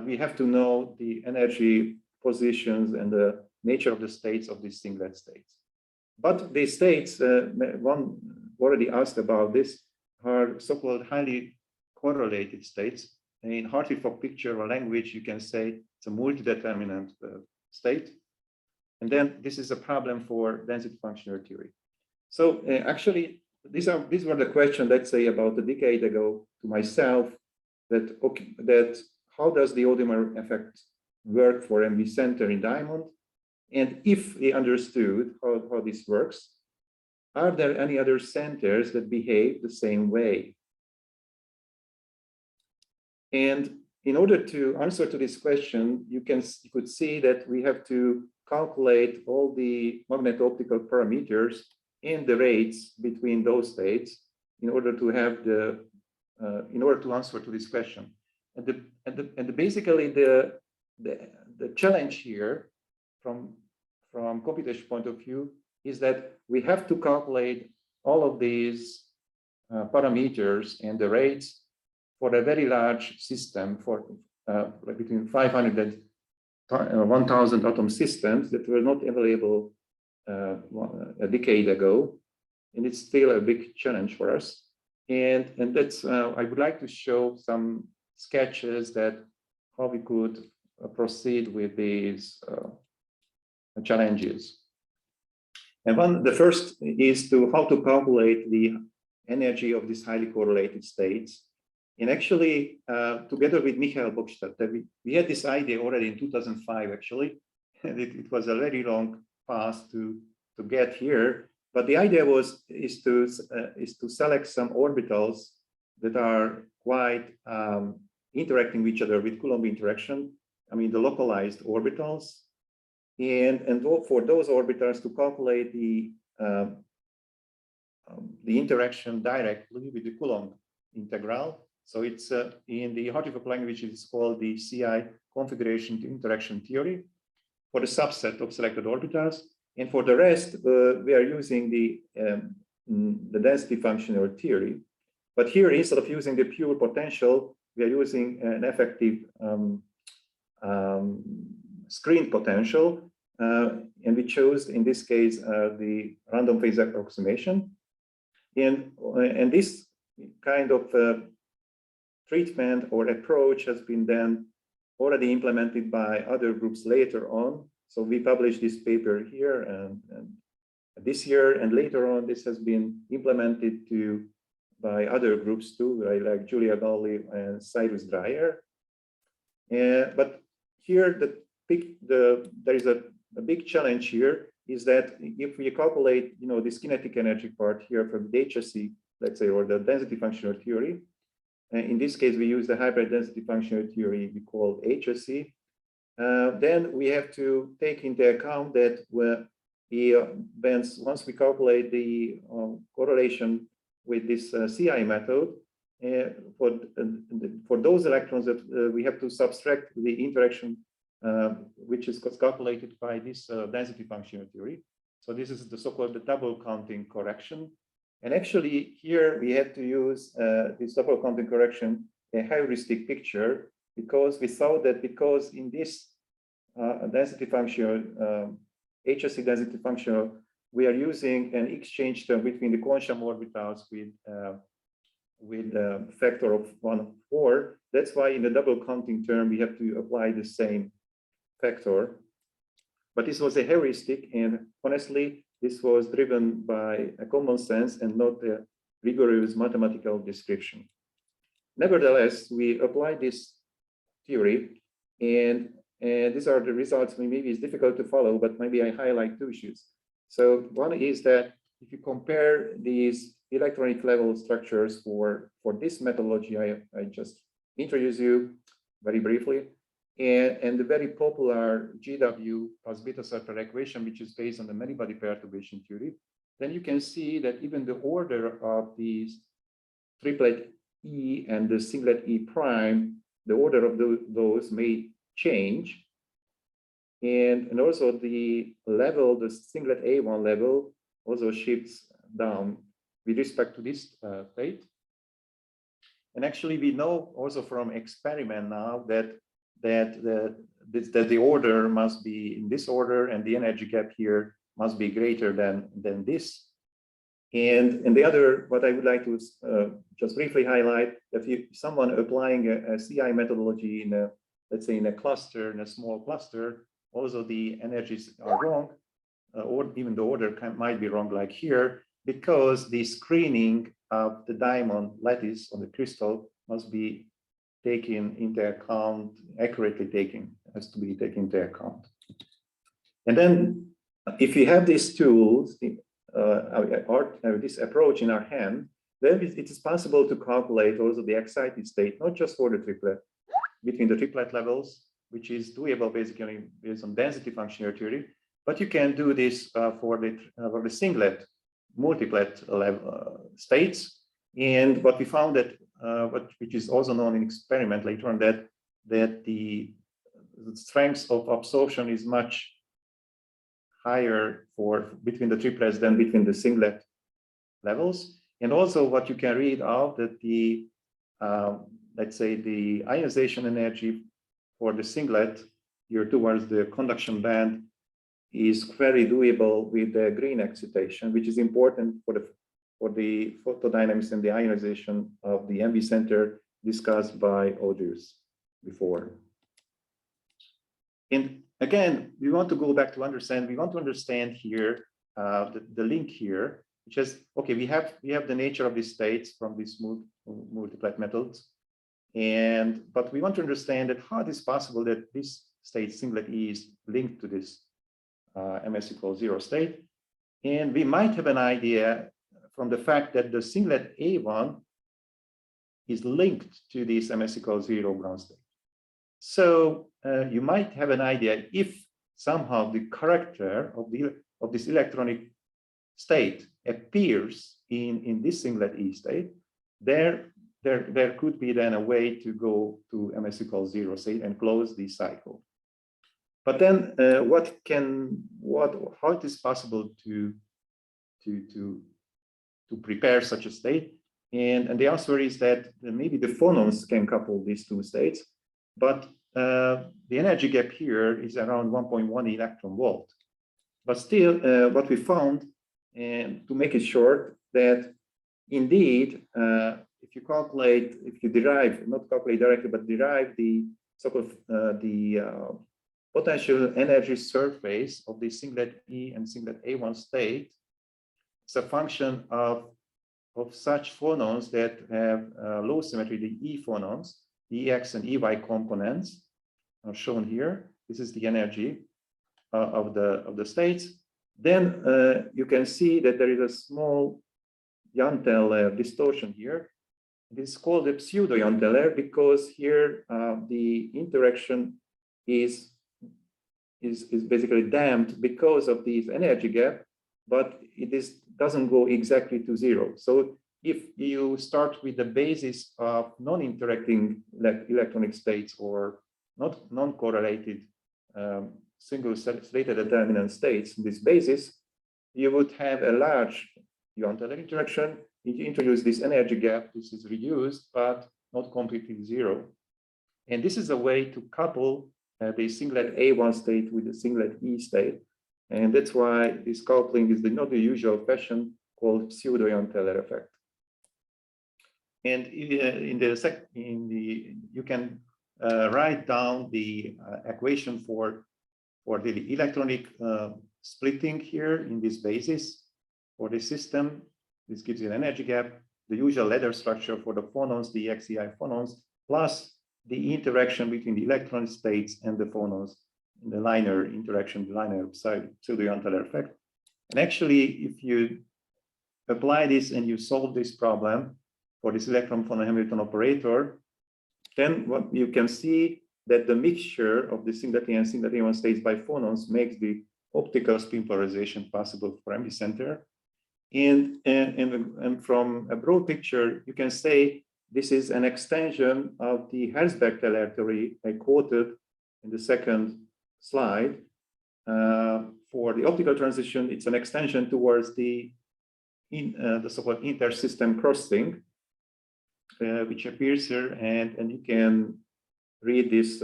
we have to know the energy positions and the nature of the states of these singlet states. But the states, one already asked about this, are so-called highly correlated states. And in Hartree-Fock picture or language, you can say it's a multi-determinant state. And then this is a problem for density functional theory. So actually, these were the questions, let's say, about a decade ago to myself, that how does the Odomer effect work for MV center in diamond? And if we understood how this works, are there any other centers that behave the same way? And in order to answer to this question, you could see that we have to calculate all the magneto-optical parameters and the rates between those states in order to have in order to answer to this question. And basically the challenge here from computation point of view is that we have to calculate all of these parameters and the rates for a very large system, for between 500 and 1,000 atom systems that were not available a decade ago, and it's still a big challenge for us. And that's I would like to show some sketches that how we could proceed with these challenges. And the first is how to calculate the energy of these highly correlated states. And actually, together with Michael Bockstatter, we had this idea already in 2005, actually. And it was a very long path to get here. But the idea is to select some orbitals that are quite interacting with each other with Coulomb interaction. I mean, the localized orbitals. And for those orbitals to calculate the interaction directly with the Coulomb integral. So it's in the Hartree-Fock language, it's called the CI configuration to interaction theory for the subset of selected orbitals. And for the rest, we are using the density functional theory. But here, instead of using the pure potential, we are using an effective screened potential. And we chose, in this case, the random phase approximation. And this kind of treatment or approach has been then already implemented by other groups later on. So we published this paper here and this year, and later on this has been implemented by other groups too, like Julia Gali and Cyrus Dreyer. But here there is a big challenge here, is that if we calculate, this kinetic energy part here from the HSC, let's say, or the density functional theory. In this case, we use the hybrid density functional theory we call HSC. Then we have to take into account that once we calculate the correlation with this CI method, for those electrons that we have to subtract the interaction which is calculated by this density functional theory. So this is the so-called the double counting correction. And actually here we had to use this double counting correction, a heuristic picture, because we saw that in this density functional, HSC density functional, we are using an exchange term between the quantum orbitals with a factor of 1/4. That's why in the double counting term, we have to apply the same factor. But this was a heuristic, and honestly, this was driven by a common sense and not a rigorous mathematical description. Nevertheless, we applied this theory, and these are the results. Maybe it's difficult to follow, but maybe I highlight two issues. So one is that if you compare these electronic level structures for this methodology, I just introduce you very briefly, and the very popular GW plus beta surfer equation, which is based on the many-body perturbation theory, then you can see that even the order of these triplet E and the singlet E prime, the order of those may change. And also the level, the singlet A1 level also shifts down with respect to this state. And actually we know also from experiment now that the order must be in this order, and the energy gap here must be greater than this. And the other, what I would like to just briefly highlight, if someone applying a CI methodology in a, let's say in a cluster, in a small cluster, also the energies are wrong, or even the order might be wrong, like here, because the screening of the diamond lattice on the crystal must be taken into account, accurately has to be taken into account. And then if you have these tools, this approach in our hand, then it is possible to calculate also the excited state, not just for the triplet, between the triplet levels, which is doable basically based on density function theory, but you can do this for the singlet multiplet level states. And what we found that, which is also known in experiment later on, that the strength of absorption is much higher between the triplets than between the singlet levels. And also what you can read out that the, let's say the ionization energy for the singlet here towards the conduction band is very doable with the green excitation, which is important for the photodynamics and the ionization of the MV center discussed by Audrius before. And again, we want to go back to understand, we want to understand here the link here, which is, okay, we have the nature of these states from these multiplet methods. But we want to understand that how it is possible that this state singlet E is linked to this MS equals 0 state. And we might have an idea from the fact that the singlet A1 is linked to this MS equals 0 ground state. So you might have an idea if somehow the character of this electronic state appears in this singlet E state, there could be then a way to go to MS equals 0 state and close the cycle. But then how it is possible to prepare such a state? And the answer is that maybe the phonons can couple these two states, but the energy gap here is around 1.1 electron volt. But still, what we found, and to make it short, that indeed, if you derive, not calculate directly, but derive the so-called potential energy surface of the singlet E and singlet A1 state, it's a function of such phonons that have low symmetry, the E phonons, the EX and EY components are shown here. This is the energy of the states. Then you can see that there is a small Yantel layer distortion here. This is called a pseudo Yantel layer because here the interaction is basically damped because of this energy gap, but doesn't go exactly to 0. So if you start with the basis of non-interacting electronic states or non-correlated single stated determinant states, this basis, you would have a large Yantel interaction. If you introduce this energy gap, this is reduced, but not completely 0. And this is a way to couple the singlet A1 state with the singlet E state. And that's why this coupling is not the usual fashion called pseudo-Ion-Teller effect. And you can write down the equation for the electronic splitting here in this basis for the system. This gives you an energy gap, the usual ladder structure for the phonons, the EXEI phonons, plus the interaction between the electron states and the phonons, the linear interaction, the linear pseudo-Ion-Teller effect. And actually, if you apply this and you solve this problem for this electron phonon Hamilton operator, then what you can see that the mixture of the singlet A and singlet A1 states by phonons makes the optical spin polarization possible for MD center. And from a broad picture, you can say this is an extension of the Herzberg-Teller theory I quoted in the second slide. For the optical transition, it's an extension towards the so-called inter-system crossing, which appears here, and you can read this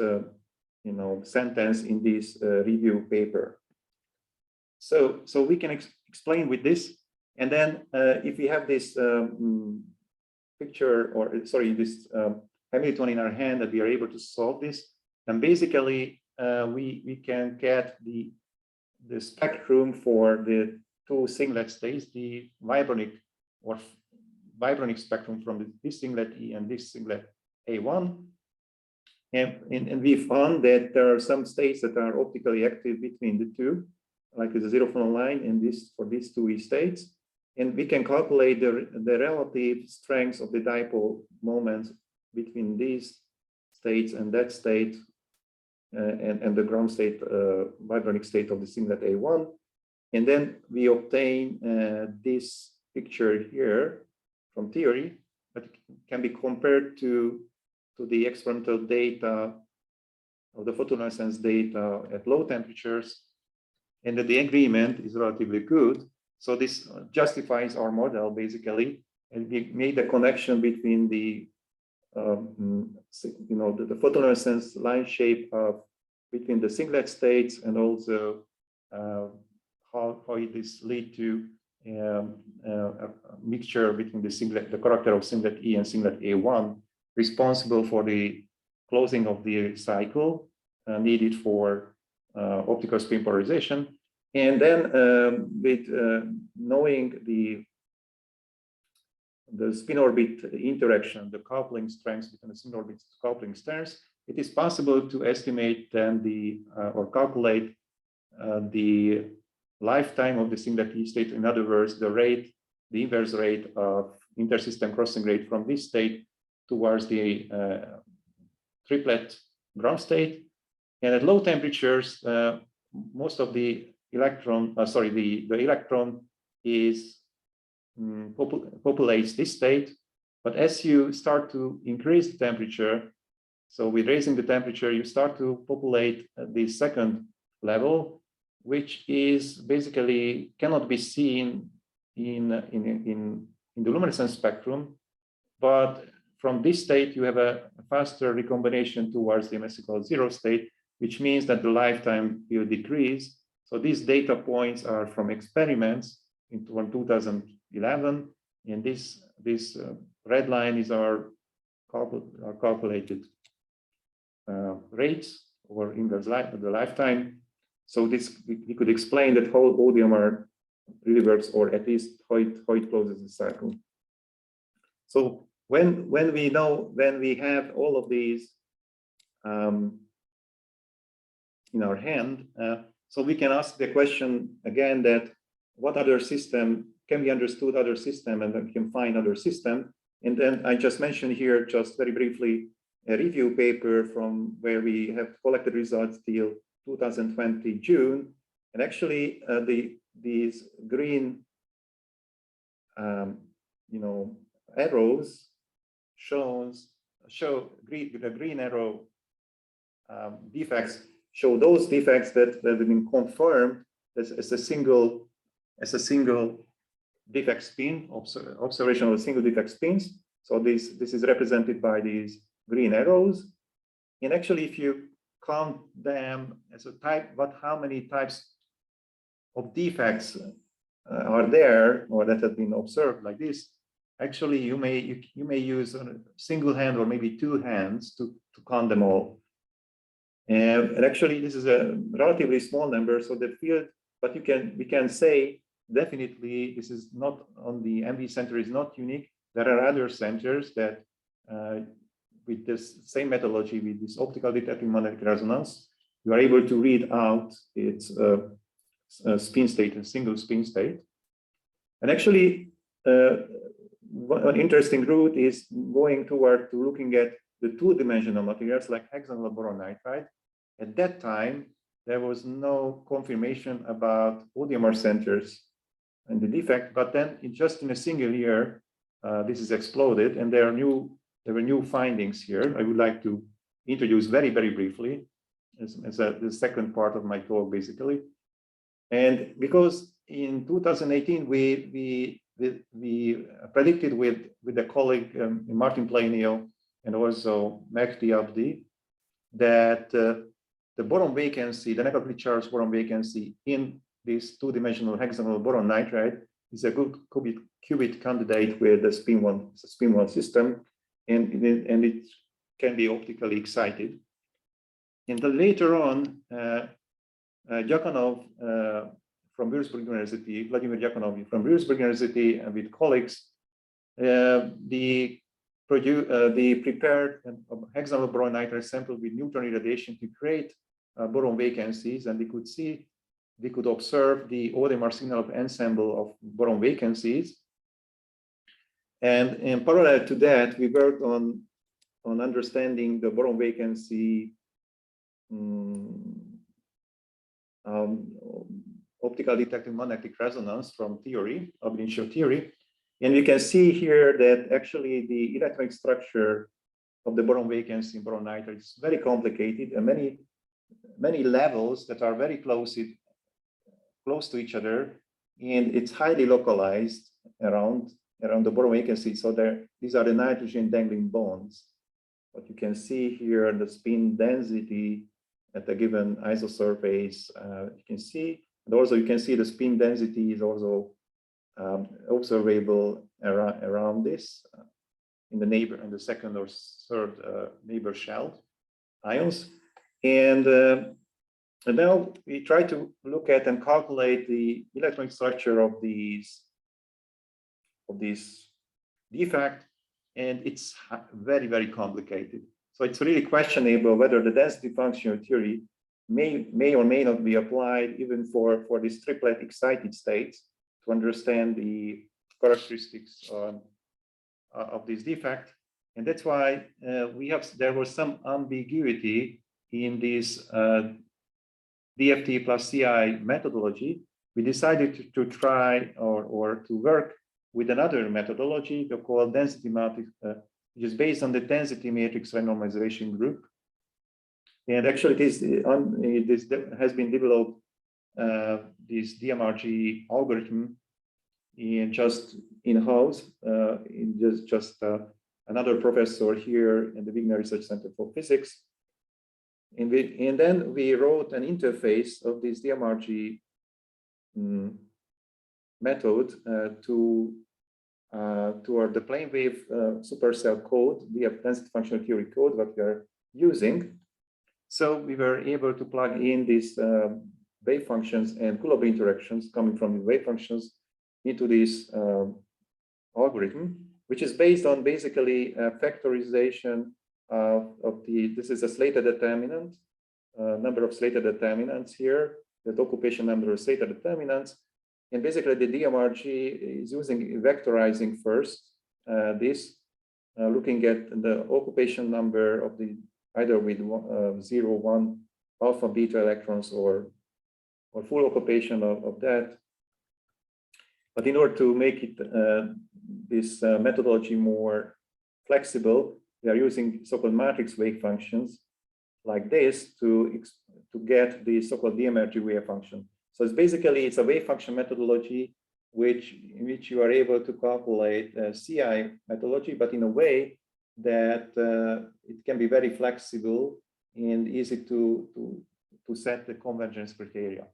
sentence in this review paper. So we can explain with this, and then if we have this picture, or sorry, this Hamilton in our hand, that we are able to solve this, then basically we can get the spectrum for the two singlet states, the vibronic spectrum from this singlet E and this singlet A1. And we found that there are some states that are optically active between the two, like the zero phonon line and this for these two E states. And we can calculate the relative strengths of the dipole moments between these states and that state and the ground state, vibronic state of the singlet A1. And then we obtain this picture here from theory, but can be compared to the experimental data of the photoluminescence data at low temperatures, and that the agreement is relatively good. So this justifies our model basically, and we made a connection between the the photoluminescence line shape between the singlet states, and also how it is lead to a mixture between the character of singlet E and singlet A1, responsible for the closing of the cycle needed for optical spin polarization. And then with knowing the spin orbit interaction, the coupling strengths between the spin orbit coupling strengths, it is possible to estimate then or calculate the lifetime of the singlet E state. In other words, the inverse rate of intersystem crossing rate from this state towards the triplet ground state. And at low temperatures, most of the electron, the electron is populates this state. But as you start to increase the temperature, so with raising the temperature, you start to populate the second level, which is basically cannot be seen in the luminescence spectrum. But from this state, you have a faster recombination towards the MSE zero state, which means that the lifetime will decrease. So these data points are from experiments in 2011, and this red line is our calculated rates over inverse the lifetime. So this we could explain that how ODMR really works, or at least how it closes the cycle. So when we have all of these in our hand, so we can ask the question again that what other system can be understood other system, and then we can find other system. And then I just mentioned here just very briefly a review paper from where we have collected results till 2020 June, and actually these green arrows show the green arrow defects show those defects that have been confirmed as a single defect spin, observation of single defect spins. So this is represented by these green arrows. And actually, if you count them as a type, how many types of defects are there, or that have been observed like this, actually you may use a single hand or maybe two hands to count them all. And actually, this is a relatively small number, so the field, but we can say definitely this is not on the MV center is not unique. There are other centers that with this same methodology, with this optical detecting magnetic resonance, you are able to read out its spin state and single spin state. And actually, one interesting route is going toward to looking at the two-dimensional materials like hexagonal boron nitride. At that time, there was no confirmation about ODMR centers and the defect, but then just in a single year, this is exploded, and there were new findings here. I would like to introduce very, very briefly as the second part of my talk, basically. And because in 2018, we predicted with a colleague, Martin Plainio, and also Mehdi Abdi, that the boron vacancy, the negatively charged boron vacancy in this two-dimensional hexagonal boron nitride is a good qubit candidate with the spin one system, and it can be optically excited. And then later on, Yakonov from Würzburg University, Vladimir Yakonov from Würzburg University, and with colleagues, they prepared a hexagonal boron nitride sample with neutron irradiation to create boron vacancies, and they could observe the ODMR signal of ensemble of boron vacancies. And in parallel to that, we worked on understanding the boron vacancy optical detecting magnetic resonance from theory, of initial theory. And you can see here that actually the electronic structure of the boron vacancy in boron nitride is very complicated, and many levels that are very close to each other, and it's highly localized around the boron vacancy. So these are the nitrogen dangling bonds. What you can see here, the spin density at a given isosurface, you can see, and also you can see the spin density is also observable around this in the second or third neighbor shell ions. And now we try to look at and calculate the electronic structure of this defect, and it's very, very complicated. So it's really questionable whether the density function theory may or may not be applied even for these triplet excited states to understand the characteristics of this defect. And that's why there was some ambiguity in this DFT plus CI methodology. We decided to try or to work with another methodology called density matrix, which is based on the density matrix renormalization group. And actually, this has been developed, this DMRG algorithm, just in-house, in just another professor here in the Wigner Research Center for Physics. And then we wrote an interface of this DMRG method toward the plane wave supercell code, the density functional theory code that we are using. So we were able to plug in these wave functions and Coulomb interactions coming from the wave functions into this algorithm, which is based on basically factorization this is a slated determinant, number of slated determinants here, the occupation number of slated determinants. And basically the DMRG is using vectorizing first, looking at the occupation number of either with 0, 1 alpha beta electrons or full occupation of that. But in order to make it this methodology more flexible, we are using so-called matrix wave functions like this to get the so-called DMRG wave function. So it's a wave function methodology in which you are able to calculate CI methodology, but in a way that it can be very flexible and easy to set the convergence criteria.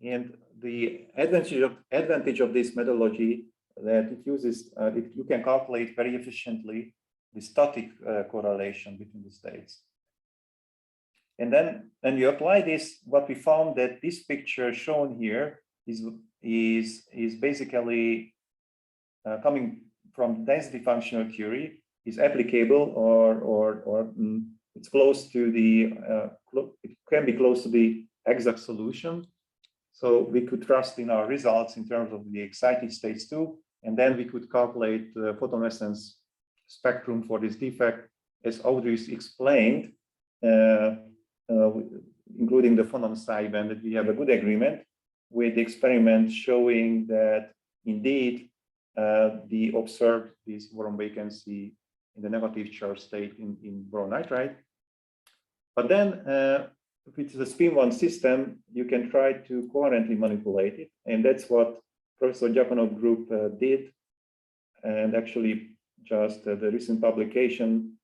And the advantage of this methodology that it uses, you can calculate very efficiently the static correlation between the states. And then when you apply this, what we found that this picture shown here is basically coming from density functional theory, is applicable or it's close to the, it can be close to the exact solution. So we could trust in our results in terms of the excited states too. And then we could calculate the photoluminescence spectrum for this defect, as Audrius explained, including the phonon sideband, that we have a good agreement with the experiment showing that indeed the observed this boron vacancy in the negative charge state in boron nitride. But then if it's a spin-1 system, you can try to coherently manipulate it. And that's what Professor Japanov group did. And actually just the recent publication,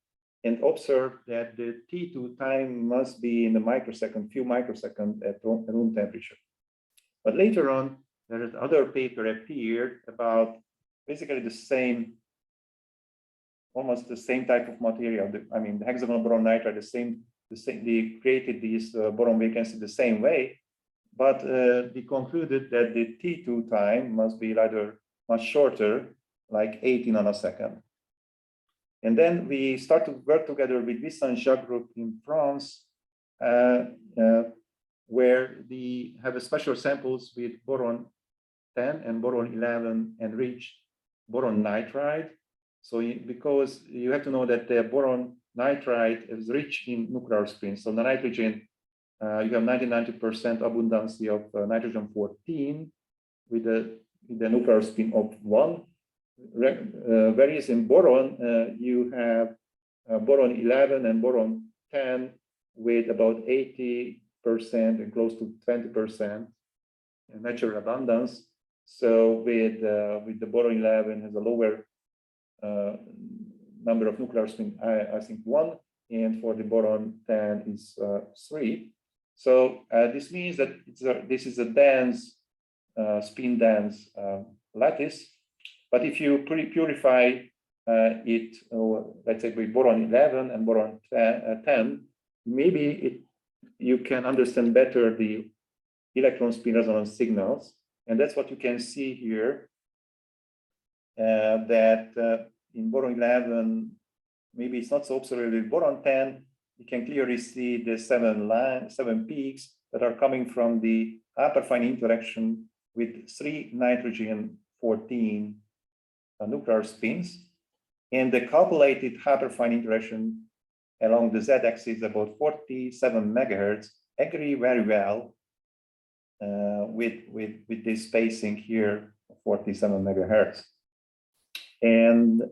and observed that the T2 time must be in the microsecond, few microseconds at room temperature. But later on, there is other paper appeared about basically the same, almost the same type of material. I mean, the hexagonal boron nitride, they created this boron vacancy the same way, but they concluded that the T2 time must be rather much shorter, like 80 nanoseconds. And then we start to work together with Vincent Jacques group in France, where they have a special samples with boron 10 and boron 11 enriched boron nitride. So because you have to know that the boron nitride is rich in nuclear spin. So the nitrogen, you have 90% abundance of nitrogen 14 with the nuclear spin of 1. Whereas in boron, you have boron 11 and boron 10 with about 80% and close to 20% natural abundance. So with the boron 11 has a lower number of nuclear spin, I think 1, and for the boron 10 is 3. So this means that this is a dense, spin dense lattice. But if you purify it, let's say with boron 11 and boron 10, maybe you can understand better the electron spin resonance signals. And that's what you can see here, that in boron 11, maybe it's not so observable. With boron 10, you can clearly see the 7 peaks that are coming from the hyperfine interaction with 3 nitrogen 14 nuclear spins, and the calculated hyperfine interaction along the z-axis about 47 megahertz agree very well with this spacing here, 47 megahertz. And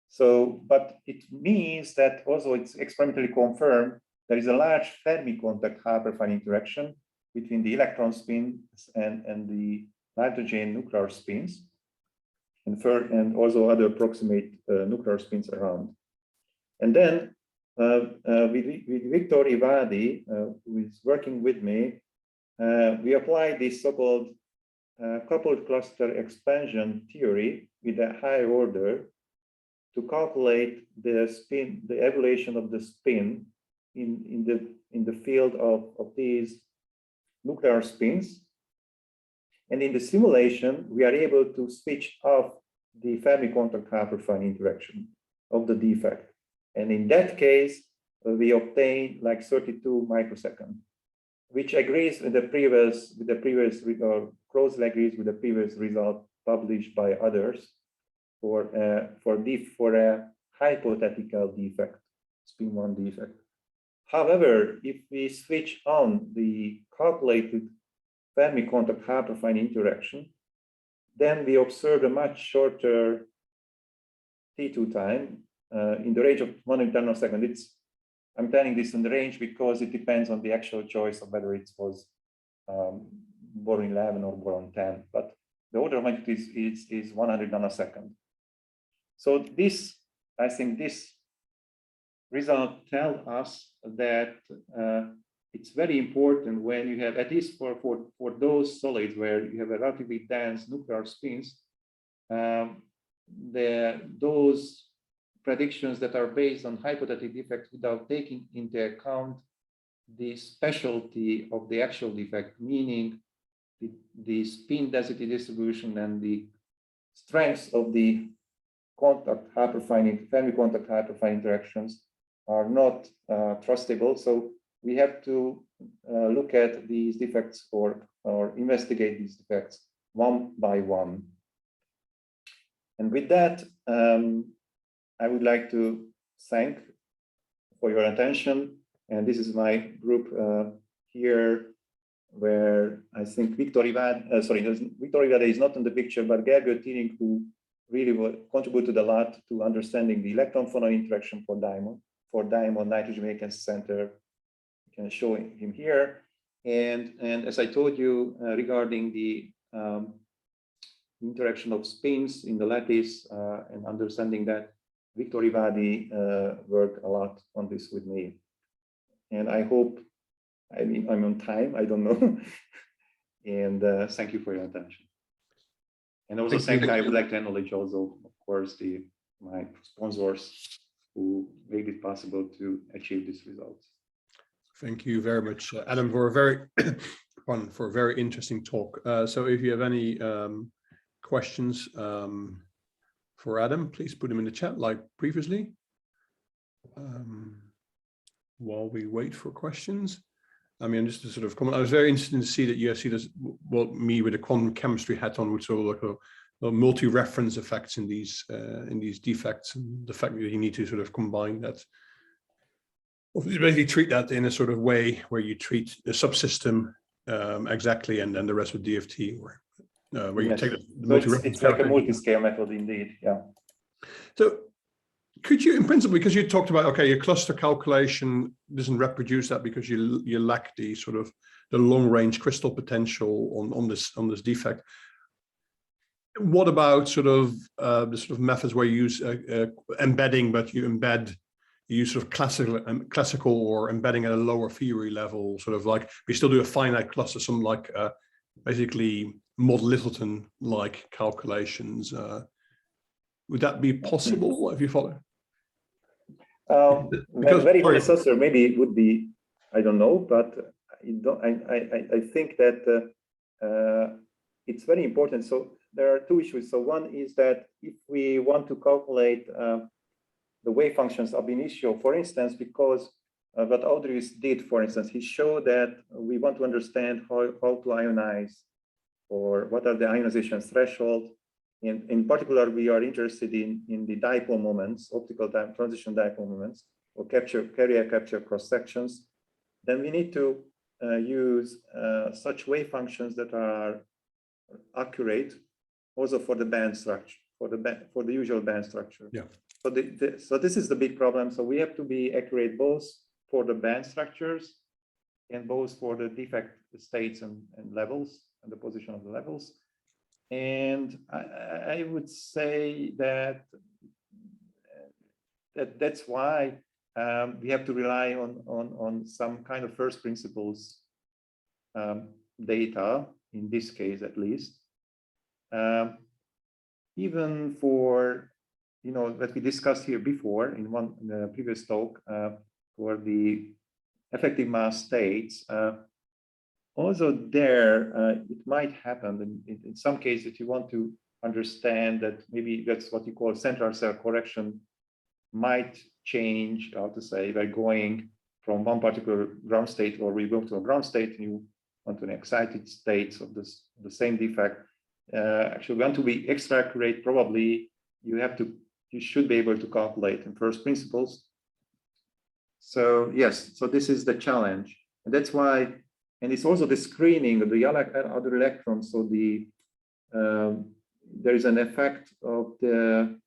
so, but it means that also it's experimentally confirmed there is a large Fermi contact hyperfine interaction between the electron spins and the nitrogen nuclear spins, and also other approximate nuclear spins around. And then with Victor Ivadi, who is working with me, we applied this so-called coupled cluster expansion theory with a higher order to calculate the spin, the evolution of the spin in the field of these nuclear spins. And in the simulation, we are able to switch off the Fermi contact hyperfine interaction of the defect. And in that case, we obtain like 32 microseconds, which agrees with the previous or closely agrees with the previous result published by others for a hypothetical defect, spin-1 defect. However, if we switch on the calculated Fermi contact hyperfine interaction, then we observe a much shorter T2 time in the range of 100 nanosecond. I'm telling this in the range because it depends on the actual choice of whether it was boron 11 or boron 10, but the order of magnitude is 100 nanosecond. So this, I think this result tells us that it's very important when you have, at least for those solids where you have a relatively dense nuclear spins, those predictions that are based on hypothetic defects without taking into account the specialty of the actual defect, meaning the spin density distribution and the strengths of the contact hyperfine, Fermi contact hyperfine interactions are not trustable. So we have to look at these defects or investigate these defects one by one. And with that, I would like to thank for your attention. And this is my group here, where I think Victor Ivade is not in the picture, but Gergő Tiring, who really contributed a lot to understanding the electron phonon interaction for diamond nitrogen vacancy center. You can show him here. And as I told you regarding the interaction of spins in the lattice and understanding that, Victor Ivade worked a lot on this with me. And I hope, I mean, I'm on time, I don't know. And thank you for your attention. And also I would like to acknowledge also, of course, my sponsors who made it possible to achieve these results. Thank you very much, Adam, for a very interesting talk. So if you have any questions for Adam, please put them in the chat like previously. While we wait for questions, I mean, just to sort of comment, I was very interested to see that you see this, well, me with a quantum chemistry hat on, which are like a multi-reference effects in these defects, and the fact that you need to sort of combine that, or basically treat that in a sort of way where you treat the subsystem exactly, and then the rest with DFT, where you take the multi-reference. It's like a multi-scale method indeed, yeah. So could you, in principle, because you talked about, okay, your cluster calculation doesn't reproduce that because you lack the sort of the long-range crystal potential on this defect. What about sort of the sort of methods where you use embedding, but you use sort of classical or embedding at a lower theory level, sort of like we still do a finite cluster, some like basically model Littleton like calculations. Would that be possible if you follow? Very processor maybe it would be, I don't know, but I think that it's very important. So there are two issues. So one is that if we want to calculate the wave functions ab initio, for instance, because what Audrius did, for instance, he showed that we want to understand how to ionize, or what are the ionization thresholds. In particular, we are interested in the dipole moments, optical transition dipole moments, or carrier capture cross sections. Then we need to use such wave functions that are accurate, also for the band structure, for the usual band structure. Yeah. So this is the big problem. So we have to be accurate both for the band structures and both for the defect states and levels and the position of the levels. And I would say that that's why we have to rely on some kind of first principles data, in this case at least. Even for, you know, that we discussed here before in the previous talk, for the effective mass states, also there, it might happen in some cases you want to understand that maybe that's what you call central cell correction might change, how to say, by going from one particular ground state, or we go to a ground state and you want to an excited states of the same defect. Actually, want to be extra accurate, probably you should be able to calculate in first principles. So yes, so this is the challenge, and that's why. And it's also the screening of the other electrons. So there is an effect of the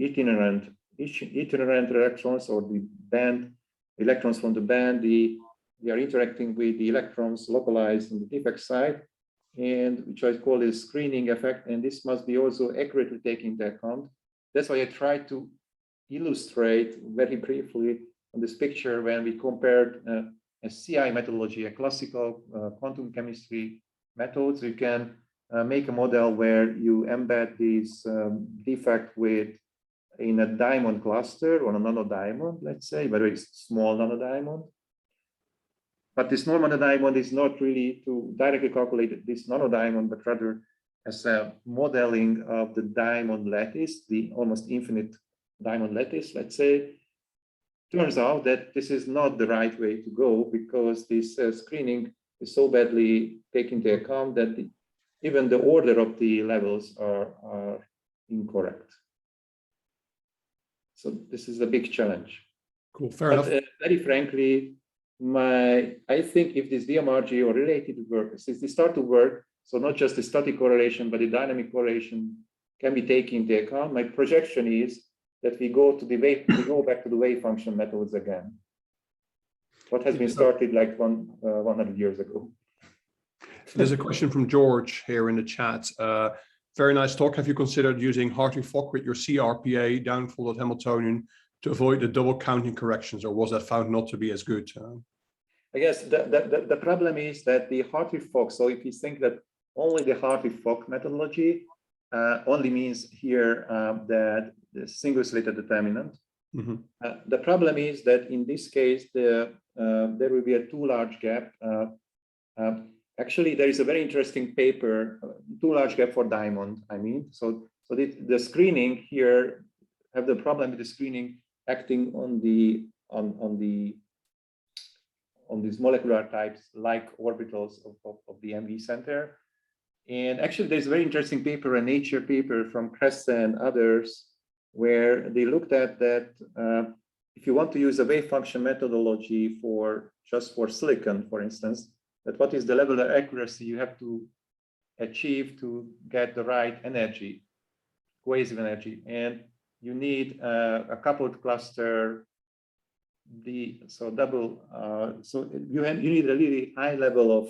itinerant electrons, or the band electrons from the band. We are interacting with the electrons localized on the defect side, and which I call a screening effect. And this must be also accurately taken into account. That's why I try to illustrate very briefly on this picture when we compared a CI methodology, a classical quantum chemistry methods, you can make a model where you embed this defect in a diamond cluster or a nanodiamond, let's say, very small nanodiamond. But this small nanodiamond is not really to directly calculate this nanodiamond, but rather as a modeling of the diamond lattice, the almost infinite diamond lattice, let's say. Turns out that this is not the right way to go, because this screening is so badly taken into account that even the order of the levels are incorrect. So this is a big challenge. Cool, fair enough. Very frankly, I think if this DMRG or related work, since they start to work, so not just the static correlation, but the dynamic correlation can be taken into account. My projection is that we go back to the wave function methods again. What has been started like 100 years ago. There's a question from George here in the chat. Very nice talk. Have you considered using Hartree-Fock with your CRPA downfolded Hamiltonian to avoid the double counting corrections, or was that found not to be as good? I guess the problem is that the Hartree-Fock, so if you think that only the Hartree-Fock methodology only means here that the single slated determinant. Mm-hmm. The problem is that in this case, there will be a too large gap. Actually, there is a very interesting paper, too large gap for diamond, I mean. So the screening here have the problem with the screening acting on these molecular types like orbitals of the MV center. And actually, there's a very interesting paper, a Nature paper from Kresse and others, where they looked at that if you want to use a wave function methodology just for silicon, for instance, that what is the level of accuracy you have to achieve to get the right energy, cohesive energy, and you need a coupled cluster. So you need a really high level of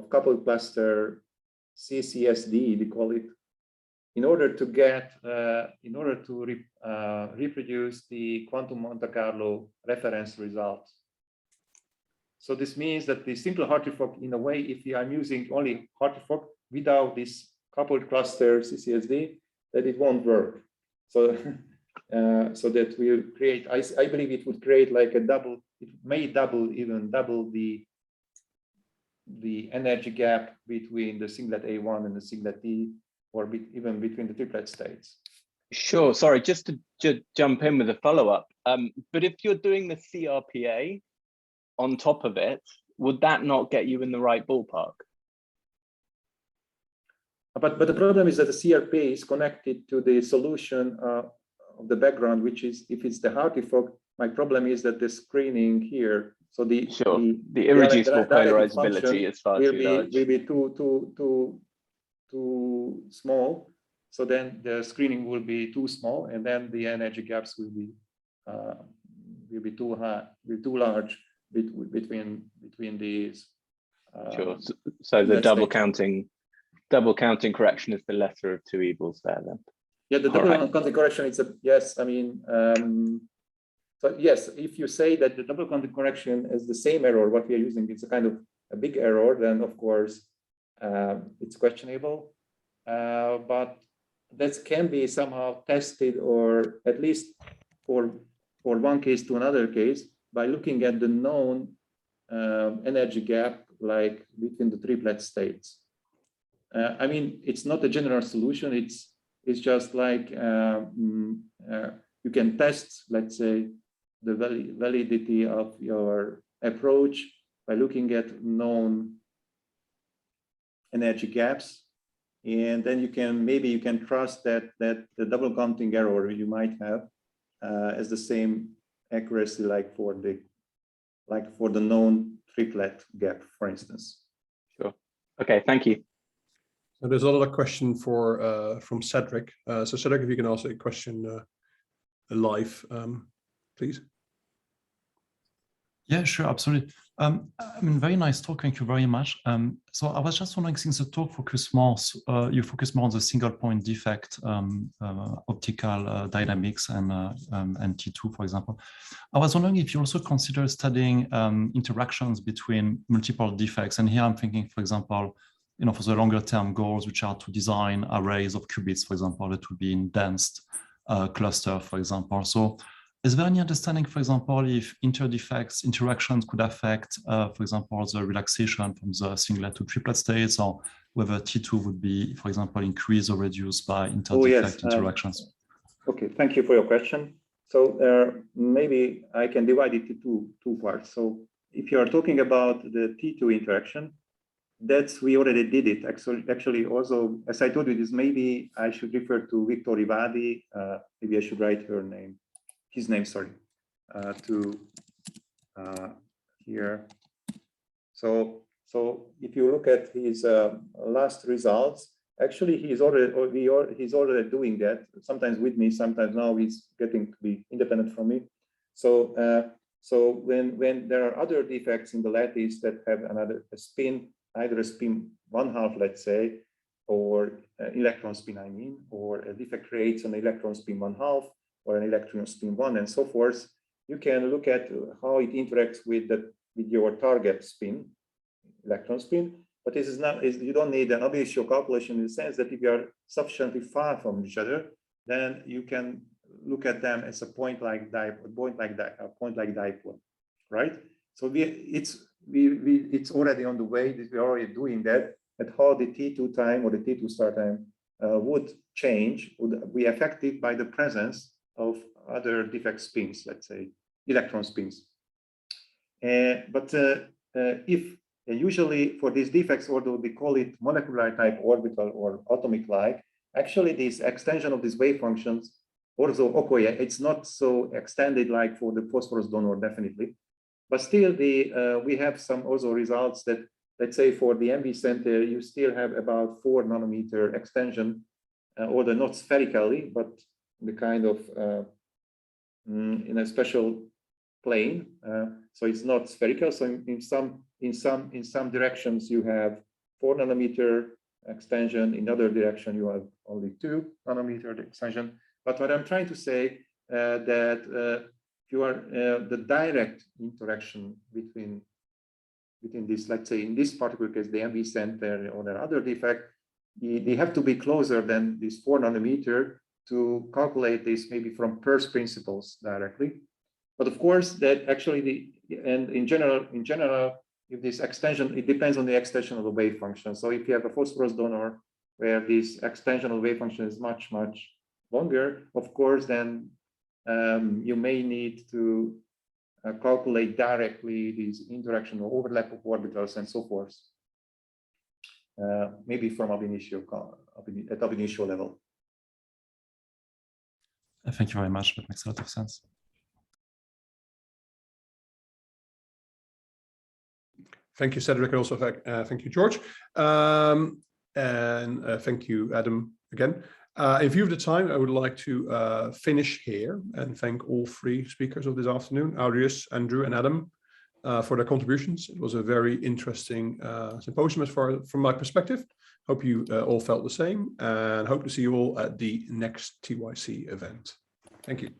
coupled cluster CCSD, we call it, in order to reproduce the quantum Monte Carlo reference results. So this means that the simple Hartree-Fock, in a way, if I'm using only Hartree-Fock without this coupled cluster CCSD, that it won't work. So so that will create, I believe it would create like a double, it may even double the energy gap between the singlet A1 and the singlet T, or even between the triplet states. Sure, sorry, just to jump in with a follow-up. But if you're doing the CRPA on top of it, would that not get you in the right ballpark? But the problem is that the CRPA is connected to the solution of the background, which is, if it's the Hartree-Fock, my problem is that the screening here, so the irreducible polarizability is far too large. Will be too small. So then the screening will be too small, and then the energy gaps will be too high, too large between these. Sure. So the double counting correction is the lesser of two evils there then. Yeah, the double counting correction is yes. I mean, so yes, if you say that the double counting correction is the same error, what we are using, it's a kind of a big error, then of course it's questionable. But that can be somehow tested, or at least for one case to another case, by looking at the known energy gap, like between the triplet states. I mean, it's not a general solution. It's just like you can test, let's say, the validity of your approach by looking at known energy gaps, and then you can trust that the double counting error you might have as the same accuracy like for the known triplet gap, for instance. Sure. Okay. Thank you. So there's another question from Cedric. So Cedric, if you can ask a question live, please. Yeah, sure, absolutely. I mean, very nice talk. Thank you very much. So I was just wondering, since the talk focused more, you focus more on the single point defect, optical dynamics, and T2, for example. I was wondering if you also consider studying interactions between multiple defects. And here I'm thinking, for example, for the longer term goals, which are to design arrays of qubits, for example, that would be in dense cluster, for example. So is there any understanding, for example, if interdefects interactions could affect, for example, the relaxation from the singlet to triplet states, or whether T2 would be, for example, increased or reduced by interdefect interactions? Okay, thank you for your question. So maybe I can divide it into two parts. So if you are talking about the T2 interaction, we already did it. Actually, also, as I told you, this maybe I should refer to Victor Rivadi. Maybe I should write his name, sorry, here. So if you look at his last results, actually he's already doing that. Sometimes with me, sometimes now he's getting to be independent from me. So when there are other defects in the lattice that have a spin, either a spin 1/2, let's say, or electron spin, I mean, or a defect creates an electron spin 1/2. Or an electron spin 1 and so forth, you can look at how it interacts with your target spin, electron spin. But this is not, you don't need an ab initio calculation in the sense that if you are sufficiently far from each other, then you can look at them as a point like dipole, right? So it's already on the way that we're already doing that. At how the T2 time or the T2 start time would change, would be affected by the presence of other defect spins, let's say electron spins. But if usually for these defects, although they call it molecular type orbital or atomic-like, actually this extension of these wave functions also, okay, it's not so extended like for the phosphorus donor, definitely. But still, we have some also results that, let's say for the MV center, you still have about 4 nanometer extension, although not spherically, but the kind of in a special plane, so it's not spherical. So in some directions you have 4 nanometer extension. In other direction you have only 2 nanometer extension. But what I'm trying to say that you are the direct interaction between this, let's say in this particular case, the MV center or the other defect, they have to be closer than this 4 nanometer to calculate this maybe from first principles directly. But of course, that actually in general, if this extension, it depends on the extension of the wave function. So if you have a phosphorus donor where this extension of the wave function is much longer, of course, then you may need to calculate directly these interaction or overlap of orbitals and so forth, maybe from ab initio level. Thank you very much. That makes a lot of sense. Thank you, Cedric, and also thank you, George. And thank you, Adam, again. In view of the time, I would like to finish here and thank all 3 speakers of this afternoon, Audrius, Andrew, and Adam, for their contributions. It was a very interesting symposium from my perspective. Hope you all felt the same, and hope to see you all at the next TYC event. Thank you.